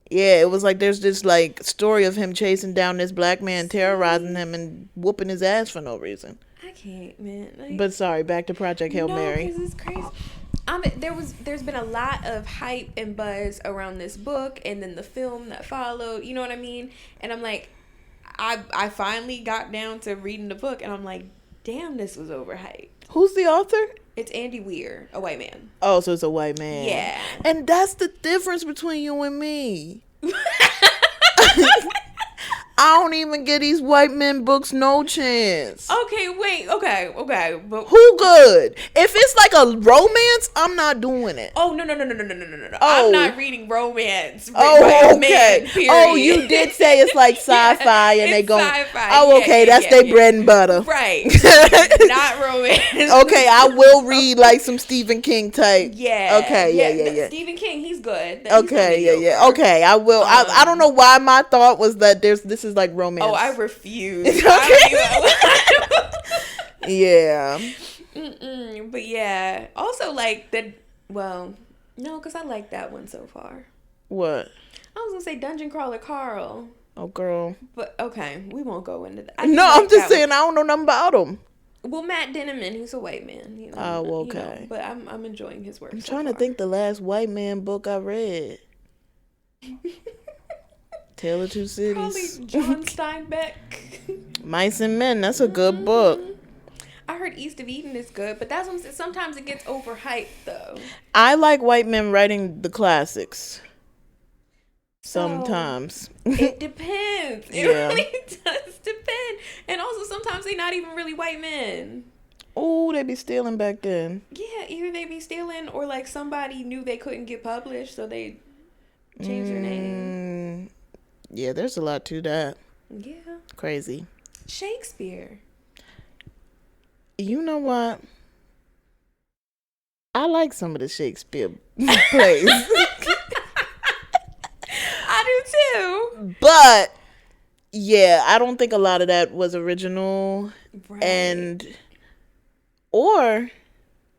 Yeah, it was like there's this like story of him chasing down this black man, terrorizing him and whooping his ass for no reason. I can't, man. Like, but sorry, back to Project Hail Mary. No, this is crazy. There's been a lot of hype and buzz around this book and then the film that followed. You know what I mean? And I'm like, I finally got down to reading the book and I'm like, damn, this was overhyped. Who's the author? It's Andy Weir, a white man. Oh, so it's a white man. Yeah. And that's the difference between you and me. I don't even get these white men books no chance. Okay, wait. Okay. But who good? If it's like a romance, I'm not doing it. Oh, no. Oh. I'm not reading romance. Oh, okay. Man, oh, you did say it's like sci-fi and they go. Sci-fi. Oh, okay. That's their bread and butter. Right. Not romance. Okay, I will read like some Stephen King type. Yeah. Okay. Yeah. Stephen King, he's good. Okay. Yeah. Okay, I will. I don't know why my thought was that this is like romance. Oh, I refuse. Yeah. But yeah. Also, like no, because I like that one so far. What? I was gonna say Dungeon Crawler Carl. Oh, girl. But okay, we won't go into that. No, I'm just saying I don't know nothing about him. Well, Matt Denneman, he's a white man. You know, oh, okay. But I'm enjoying his work. I'm trying to think the last white man book I read. Tale of Two Cities. Probably John Steinbeck. Mice and Men. That's a good book. I heard East of Eden is good, but that's when sometimes it gets overhyped though. I like white men writing the classics. Sometimes. It depends. It really does depend. And also sometimes they're not even really white men. Oh, they be stealing back then. Yeah, either they be stealing or like somebody knew they couldn't get published, so they changed their name. Yeah, there's a lot to that. Yeah. Crazy. Shakespeare. You know what? I like some of the Shakespeare plays. I do too. But, yeah, I don't think a lot of that was original. Right. Or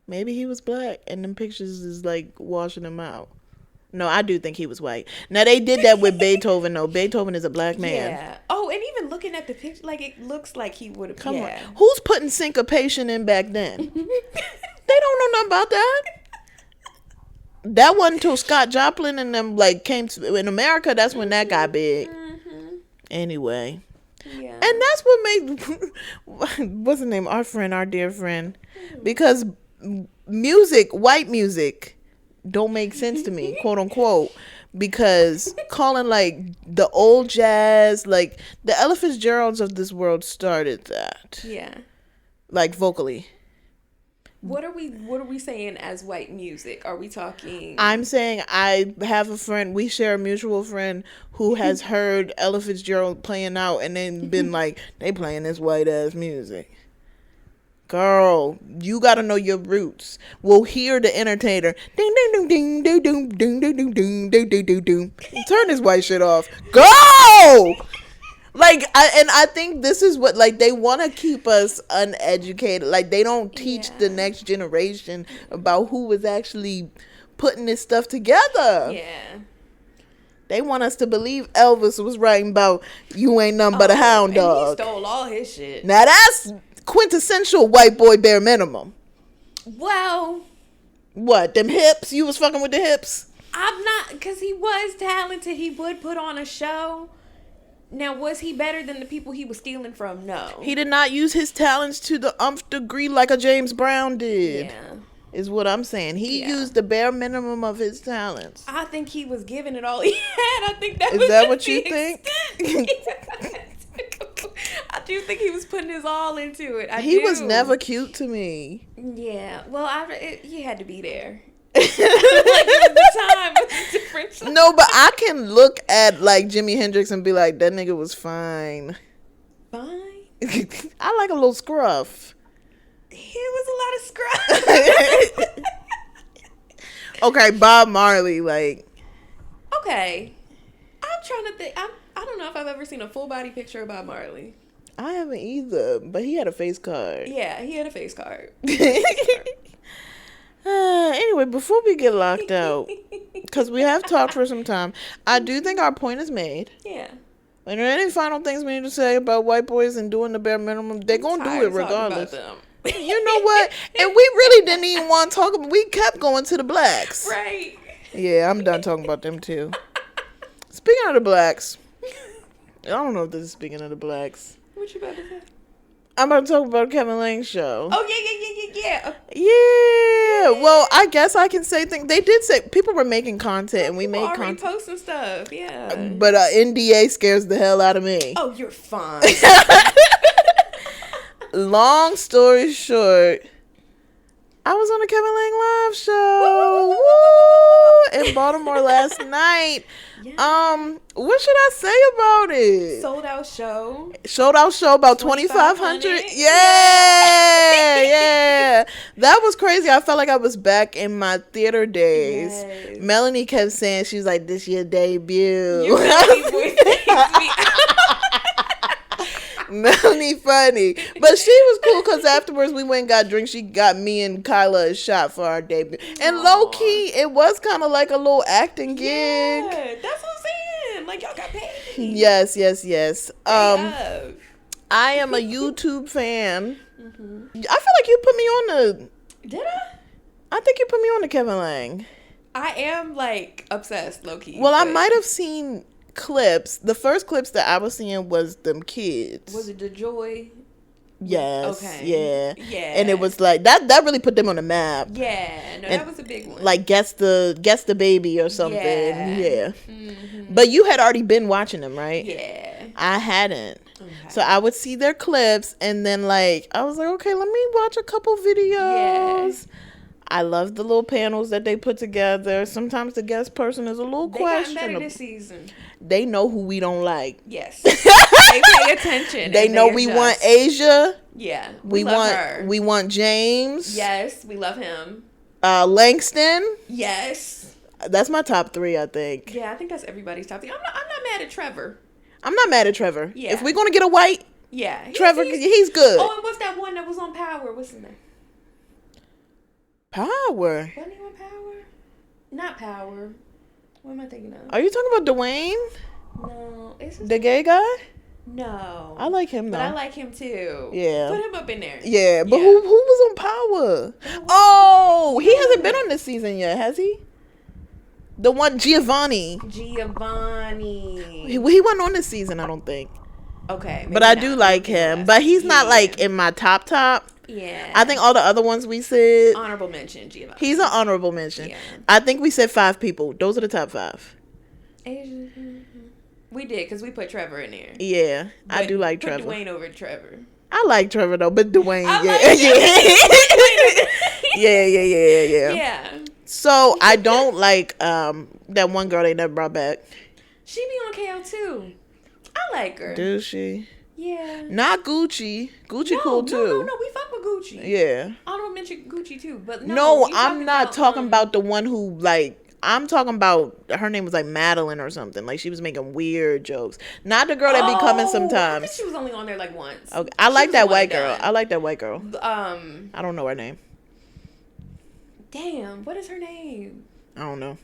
maybe he was black and them pictures is like washing him out. No, I do think he was white. Now, they did that with Beethoven, though. Beethoven is a black man. Yeah. Oh, and even looking at the picture, like, it looks like he would have... Come on. Who's putting syncopation in back then? They don't know nothing about that. That wasn't until Scott Joplin and them, like, came to... In America, that's when that got big. Mm-hmm. Anyway. Yeah. And that's what made what's the name? Our dear friend, because white music, don't make sense to me, quote unquote, because calling like the old jazz, like the Ella Fitzgeralds of this world started that. Yeah. Like vocally. What are we saying as white music? Are we talking? I'm saying I have a friend, we share a mutual friend who has heard Ella Fitzgerald playing out and then been like, they playing this white ass music. Girl, you gotta know your roots. We'll hear the entertainer. Ding ding ding ding ding ding ding ding ding ding ding ding ding. Turn this white shit off. Go! Like, I think this is what, like, they want to keep us uneducated. Like, they don't teach the next generation about who was actually putting this stuff together. Yeah. They want us to believe Elvis was writing about you ain't nothing but a hound dog. He stole all his shit. Now, that's quintessential white boy bare minimum. Well. What, them hips? You was fucking with the hips? I'm not, because he was talented. He would put on a show. Now, was he better than the people he was stealing from? No. He did not use his talents to the umph degree like a James Brown did. Yeah. Is what I'm saying. He used the bare minimum of his talents. I think he was giving it all he had. I think that was Is that what you think? I do think he was putting his all into it. He was never cute to me. Yeah. Well, he had to be there. Like it was the time with the different. No, but I can look at like Jimi Hendrix and be like, that nigga was fine. Fine. I like a little scruff. He was a lot of scruff. Okay, Bob Marley, like. Okay, I'm trying to think. I don't know if I've ever seen a full body picture of Bob Marley. I haven't either, but he had a face card. Yeah, he had a face card. Anyway, before we get locked out, because we have talked for some time, I do think our point is made. Yeah. Are there any final things we need to say about white boys and doing the bare minimum? They're going to do it regardless. You know what? And we really didn't even want to talk about. We kept going to the blacks. Right. Yeah, I'm done talking about them too. Speaking of the blacks, I don't know if this is speaking of the blacks. What you about to say? I'm about to talk about Kevin Lange's show. Oh, yeah. Yeah. Well, I guess I can say things. They did say people were making content and we made content. Posting stuff, yeah. But NDA scares the hell out of me. Oh, you're fine. Long story short, I was on the Kevin Lange live show in Baltimore last night. Yeah. What should I say about it? Sold out show About 2,500. Yeah. That was crazy. I felt like I was back in my theater days. Yes. Melanie kept saying, she was like, this your debut. You really Melanie funny, but she was cool because afterwards we went and got drinks. She got me and Kyla a shot for our debut, and low key it was kind of like a little acting gig. Yeah, that's what I'm saying. Like y'all got paid. Yes. I am a YouTube fan. Mm-hmm. I feel like you put me on the. Did I? I think you put me on the Kevin Lange. I am like obsessed, low key. Well, I might have seen clips. The first clips that I was seeing was them kids. Was it the Joy? Yes. Okay. Yeah. And it was like that really put them on the map. Yeah. No, that was a big one. Like guess the baby or something. Yeah. Mm-hmm. But you had already been watching them, right? Yeah. I hadn't. Okay. So I would see their clips and then like I was like, okay, let me watch a couple videos. Yeah. I love the little panels that they put together. Sometimes the guest person is a little questionable. They got better this season. They know who we don't like. Yes. They pay attention. They know we want Asia. Yeah. We love her. We want James. Yes, we love him. Langston. Yes. That's my top 3, I think. Yeah, I think that's everybody's top 3. I'm not mad at Trevor. I'm not mad at Trevor. Yeah. If we're gonna get a white, Trevor, he's good. Oh, and what's that one that was on Power? What's his name? Power. Wasn't he on Power? Not Power. What am I thinking of? Are you talking about Dwayne? No. The gay guy? No. I like him though. But I like him too. Yeah. Put him up in there. Yeah, but who was on Power? Oh, he hasn't been on this season yet, has he? The one Giovanni. He wasn't on this season, I don't think. Okay. But I do like him. But he's not like in my top. Yeah. I think all the other ones we said. Honorable mention, Giovanni. He's an honorable mention. Yeah. I think we said 5 people. Those are the top 5. Asian. We did, because we put Trevor in there. Yeah. But I do like Trevor. Put Dwayne over Trevor. I like Trevor though, but Dwayne, yeah. Yeah. So I don't like that one girl they never brought back. She be on KO too. I like her. Do she? Yeah. Not Gucci. Gucci cool too. No, we fuck with Gucci. Yeah. Honorable mention Gucci too, but no, I'm not talking about the one who like. I'm talking about her name was like Madeline or something. Like she was making weird jokes. Not the girl that be coming sometimes. I think she was only on there like once. Okay, I like that white girl. I like that white girl. I don't know her name. Damn, what is her name? I don't know.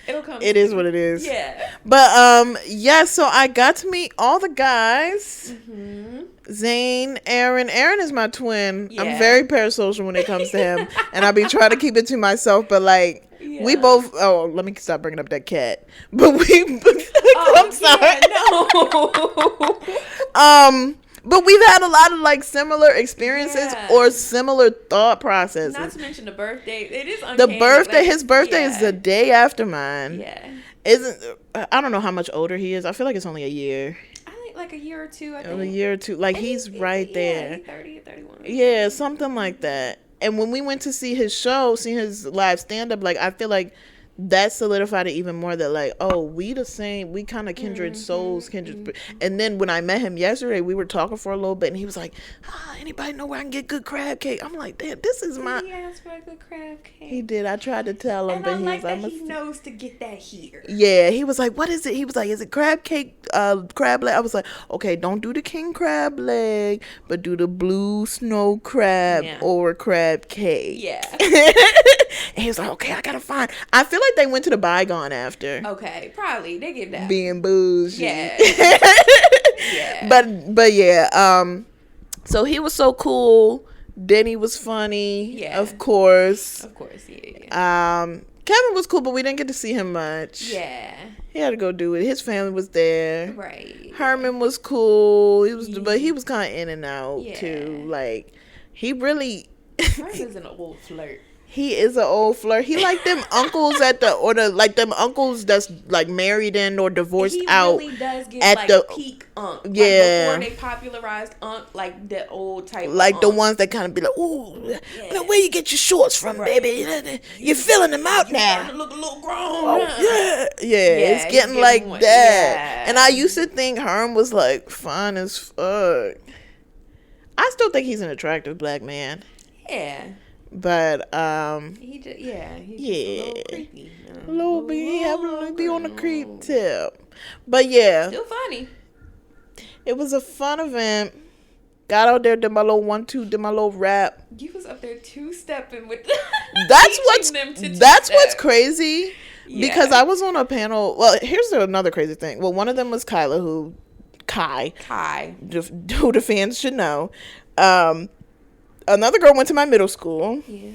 It'll come. It is what it is. Yeah. But yeah. So I got to meet all the guys. Mm-hmm. Zane, Aaron is my twin. Yeah. I'm very parasocial when it comes to him, and I be trying to keep it to myself. But like, we both. Oh, let me stop bringing up that cat. But we. I'm sorry. No. But we've had a lot of like similar experiences or similar thought processes. Not to mention the birthday. It is uncanny. The birthday. His birthday is the day after mine. Yeah. I don't know how much older he is. I feel like it's only a year. Like a year or two, I think. A year or two. Like, he's right there. He's 30 or 31. Yeah, something like that. And when we went to see his show, see his live stand-up, like, I feel like that solidified it even more that, like, oh, we the same. We kind of kindred souls. And then when I met him yesterday, we were talking for a little bit, and he was like, anybody know where I can get good crab cake? I'm like, damn, this is my... He asked for a good crab cake. He did. I tried to tell him, and but I like he that he knows to get that here. Yeah, he was like, what is it? He was like, is it crab cake, crab leg? I was like, okay, don't do the king crab leg, but do the blue snow crab or crab cake. Yeah. And he was like, okay, I gotta find. I feel like they went to the Bygone after. Okay, probably. They give that. Being bougie. Yeah. Yeah. But yeah, so he was so cool. Denny was funny. Yeah. Of course. Yeah. Kevin was cool, but we didn't get to see him much. Yeah. He had to go do it. His family was there. Right. Herman was cool. But he was kind of in and out too. Like, he really. Herman's an old flirt. He is an old flirt. He like them uncles them uncles that's like married in or divorced out. He really does get at like the peak unk. Yeah. Like before they popularized unk, like the old type. Like of the ones that kind of be like, ooh, where you get your shorts from, baby? You're filling them out now. Look a little grown. Oh, yeah. It's getting like that. Yeah. And I used to think Herm was like fine as fuck. I still think he's an attractive black man. Yeah. But he's just a little creepy. A little bit. He have be on the creep tip. But yeah, still funny. It was a fun event. Got out there, did my little 1-2, did my little rap. You was up there 2-stepping with. That's what's crazy. Yeah. Because I was on a panel. Well, here's another crazy thing. Well, one of them was Kyla, who the fans should know. Another girl went to my middle school. Yeah.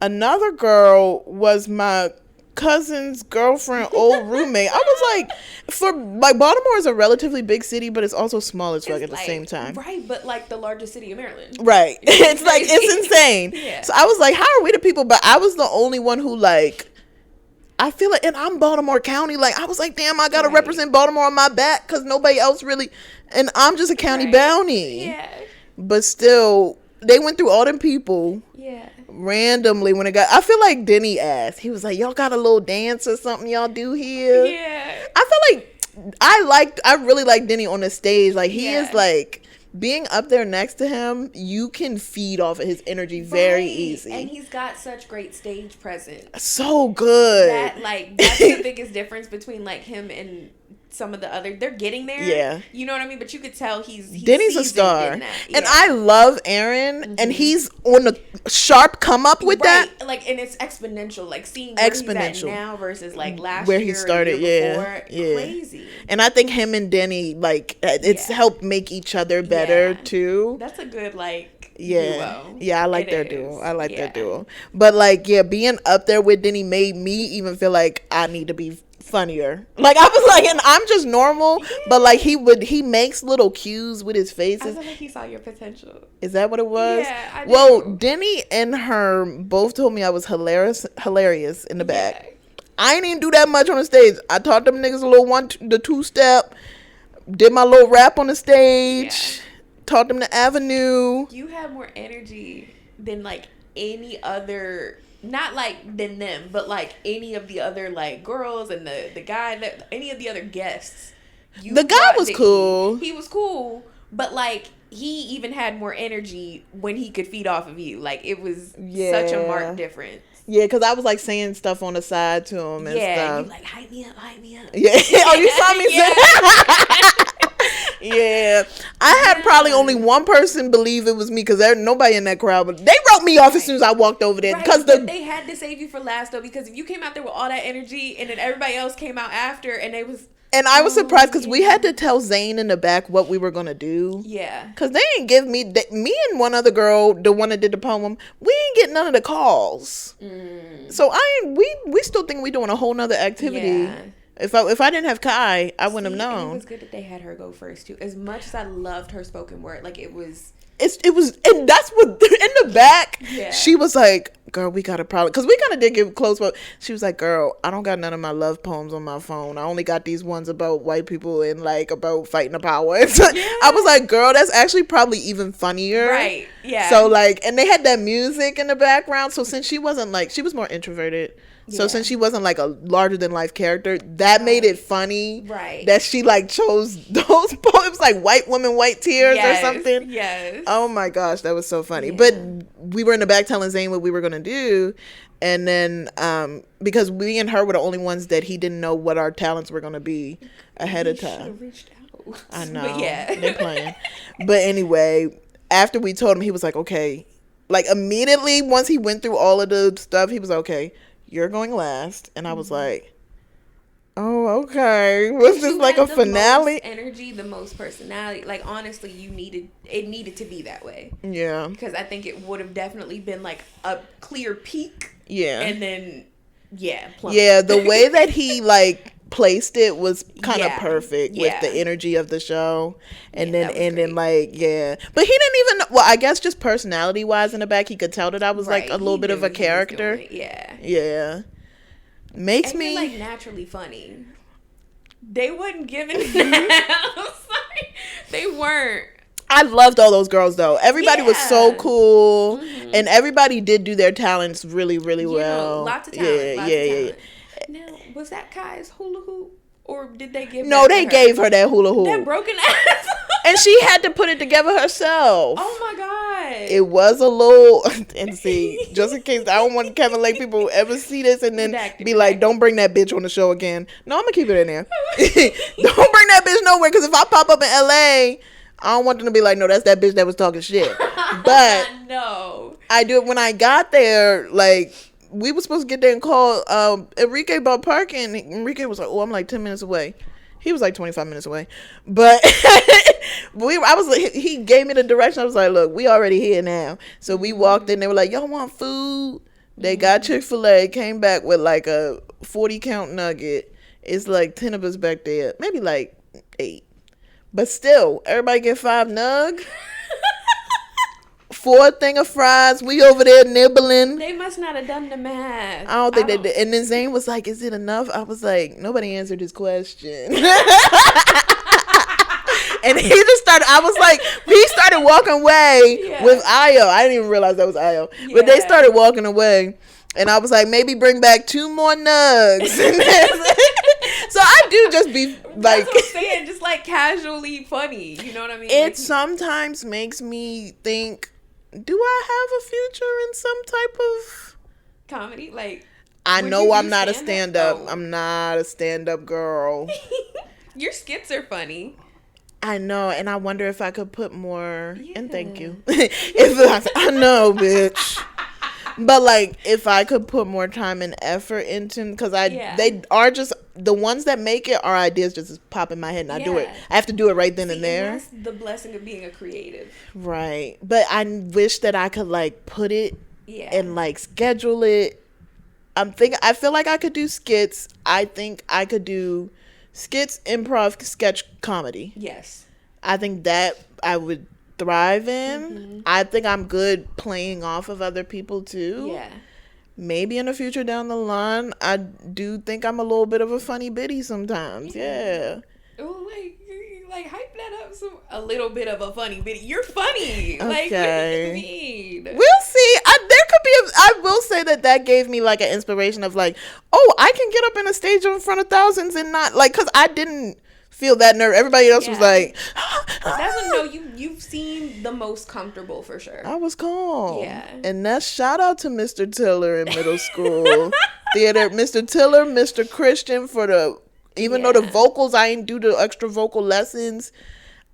Another girl was my cousin's girlfriend, old roommate. I was like, Baltimore is a relatively big city, but it's also small as fuck at the same time. Right, but like the largest city of Maryland. Right. It's like, it's insane. Yeah. So I was like, how are we the people? But I was the only one who like, I feel like, and I'm Baltimore County. Like, I was like, damn, I got to represent Baltimore on my back because nobody else really, and I'm just a county bounty. Yeah. But still, they went through all them people. Yeah. Randomly when it got, I feel like Denny asked. He was like, y'all got a little dance or something y'all do here? Yeah. I feel like I really like Denny on the stage. Like, he is like, being up there next to him, you can feed off of his energy very easy. And he's got such great stage presence. So good. That's the biggest difference between like him and some of the other, they're getting there. Yeah. You know what I mean? But you could tell he's Denny's a star. Yeah. And I love Aaron, and he's on the sharp come up with that. Like, and it's exponential. Like, seeing where he's at now versus like last year, where he started, before, crazy. And I think him and Denny, like, it's helped make each other better too. That's a good duo. Yeah, I like their duo. I like their duo. But like, being up there with Denny made me even feel like I need to be funnier. Like I was like, and I'm just normal, but like he makes little cues with his face. I feel like he saw your potential. Is that what it was? Yeah, I do. Well, Denny and her both told me I was hilarious in the back. I ain't even do that much on the stage. I taught them niggas a little the 2-step, did my little rap on the stage, taught them the avenue. You have more energy than like any other, not like than them, but like any of the other like girls and the guy that any of the other guests. The guy was cool. He was cool, but like he even had more energy when he could feed off of you. Like it was such a marked difference. Yeah, because I was like saying stuff on the side to him and stuff. You like hype me up. Yeah. Oh, you saw me say. Yeah. I had probably only one person believe it was me because there's nobody in that crowd, but they wrote me off as soon as I walked over there. Because they had to save you for last though, because if you came out there with all that energy and then everybody else came out after and they was. And I was surprised because we had to tell Zane in the back what we were going to do. Yeah. Because they didn't give me and one other girl, the one that did the poem, we ain't get none of the calls. So we still think we doing a whole nother activity. Yeah. If I didn't have Kai, I wouldn't have known. It was good that they had her go first too. As much as I loved her spoken word, like it was, and that's what in the back. Yeah. She was like, "Girl, we got a problem," because we kind of did get close. But she was like, "Girl, I don't got none of my love poems on my phone. I only got these ones about white people and like about fighting the power." And so I was like, "Girl, that's actually probably even funnier." Right. Yeah. So like, and they had that music in the background. So since she wasn't like, she was more introverted. So since she wasn't like a larger than life character, that made it funny. Right. That she like chose those poems like White Woman, White Tears or something. Yes. Oh my gosh, that was so funny. Yeah. But we were in the back telling Zane what we were going to do. And then because we and her were the only ones that he didn't know what our talents were going to be ahead of time. Should have reached out. I know. But yeah. They're playing. But anyway, after we told him, he was like, okay. Like immediately once he went through all of the stuff, he was like, okay, you're going last. And I was like, oh, okay. Was this like a finale? The most energy, the most personality. Like honestly, it needed to be that way. Yeah. Because I think it would have definitely been like a clear peak. Yeah. And then plummet. Yeah, the way that he like placed it was kind of perfect with the energy of the show. And then like but he didn't even, well, I guess just personality wise in the back he could tell that I was like a little bit of a character. Makes me like naturally funny. They wasn't giving that. I'm sorry. They weren't. I loved all those girls though. Everybody was so cool, and everybody did do their talents really, really well. Lots of talent. Yeah. Now, was that Kai's hula hoop, or did they give? No, they gave her that hula hoop. That broken ass. And she had to put it together herself. Oh my god! It was a little, and see, just in case I don't want Kevin Lake people ever see this and then be like, "Don't bring that bitch on the show again." No, I'm gonna keep it in there. Don't bring that bitch nowhere, because if I pop up in LA, I don't want them to be like, "No, that's that bitch that was talking shit." But no, I do it when I got there. Like, we were supposed to get there and call Enrique about parking. Enrique was like, "Oh, I'm like 10 minutes away." He was like 25 minutes away, but he gave me the direction. I was like, "Look, we already here now." So we walked in. They were like, "Y'all want food?" They got Chick-fil-A. Came back with like a 40 count nugget. It's like 10 of us back there, maybe like 8, but still, everybody get 5 nug. 4 thing of fries. We over there nibbling. They must not have done the math. I don't think they did. And then Zane was like, "Is it enough?" I was like, nobody answered his question. And he just started, I was like, he started walking away with Ayo. I didn't even realize that was Ayo. Yeah. But they started walking away. And I was like, maybe bring back 2 more nugs. So I do just be like, that's what I'm saying, just like casually funny. You know what I mean? It sometimes makes me think, do I have a future in some type of comedy? Like, I know I'm not a stand-up. I'm not a stand-up girl. Your skits are funny. I know, and I wonder if I could put more. And thank you. I know, bitch. But like, if I could put more time and effort into, because they are just the ones that make it. Our ideas just pop in my head, and I do it. I have to do it right then and there. That's the blessing of being a creative, right? But I wish that I could like put it and like schedule it I feel like I could do skits. I think I could do skits, improv, sketch comedy. Yes. I think that I would thrive in. I think I'm good playing off of other people too. Yeah. Maybe in the future down the line, I do think I'm a little bit of a funny bitty sometimes. Yeah. Oh, like hype that up a little bit of a funny bitty. You're funny. Okay. Like, what do you mean? We'll see. I will say that gave me like an inspiration of like, oh, I can get up in a stage in front of thousands and not like, because I didn't feel that nerve. Everybody else was like, that's when you've seen the most comfortable for sure. I was calm. Yeah. And that's shout out to Mr. Tiller in middle school theater. Mr. Tiller, Mr. Christian for the, even though the vocals, I ain't do the extra vocal lessons.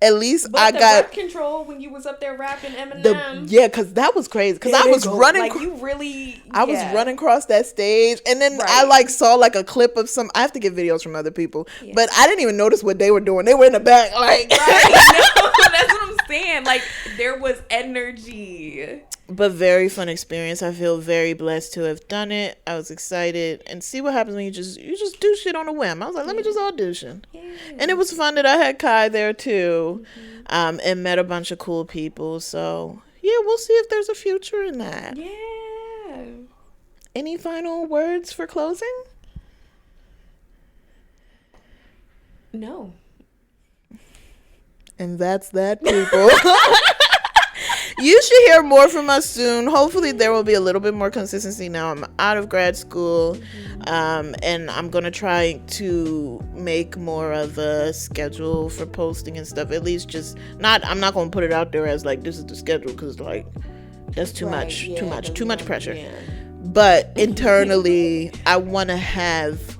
At least but I the got rap control when you was up there rapping Eminem. Because that was crazy. Because I was running. Like you really. I was running across that stage, and then I like saw like a clip of some. I have to get videos from other people, but I didn't even notice what they were doing. They were in the back, like. No, that's what I'm saying. Like there was energy. But very fun experience. I feel very blessed to have done it. I was excited, and see what happens when you just do shit on a whim. I was like, let me just audition, and it was fun that I had Kai there too, and met a bunch of cool people. So yeah, we'll see if there's a future in that. Yeah. Any final words for closing? No. And that's that, people. You should hear more from us soon. Hopefully there will be a little bit more consistency now. I'm out of grad school, and I'm going to try to make more of a schedule for posting and stuff. At least I'm not going to put it out there as like, this is the schedule, because like, that's too much pressure. Yeah. But internally, I want to have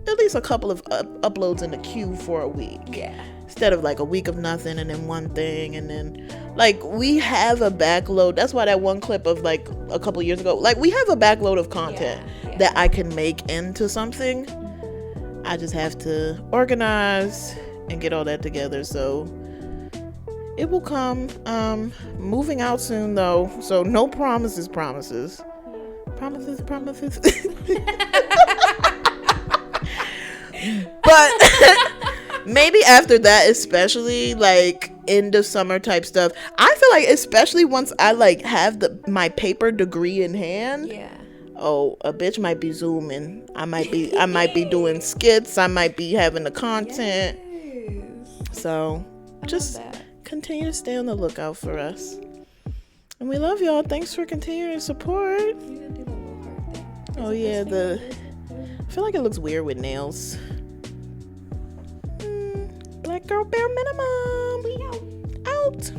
at least a couple of uploads in the queue for a week. Yeah. Instead of like a week of nothing and then one thing, and then like we have a backload. That's why that one clip of like a couple years ago, like we have a backload of content that I can make into something. I just have to organize and get all that together. So it will come. Moving out soon though, so no promises. Promises. But maybe after that, especially like end of summer type stuff, I feel like especially once I like have my paper degree in hand, oh, a bitch might be zooming. I might be doing skits. I might be having the content. So just continue to stay on the lookout for us. And we love y'all. Thanks for continuing to support. Oh yeah, I feel like it looks weird with nails. Black girl bare minimum. We out.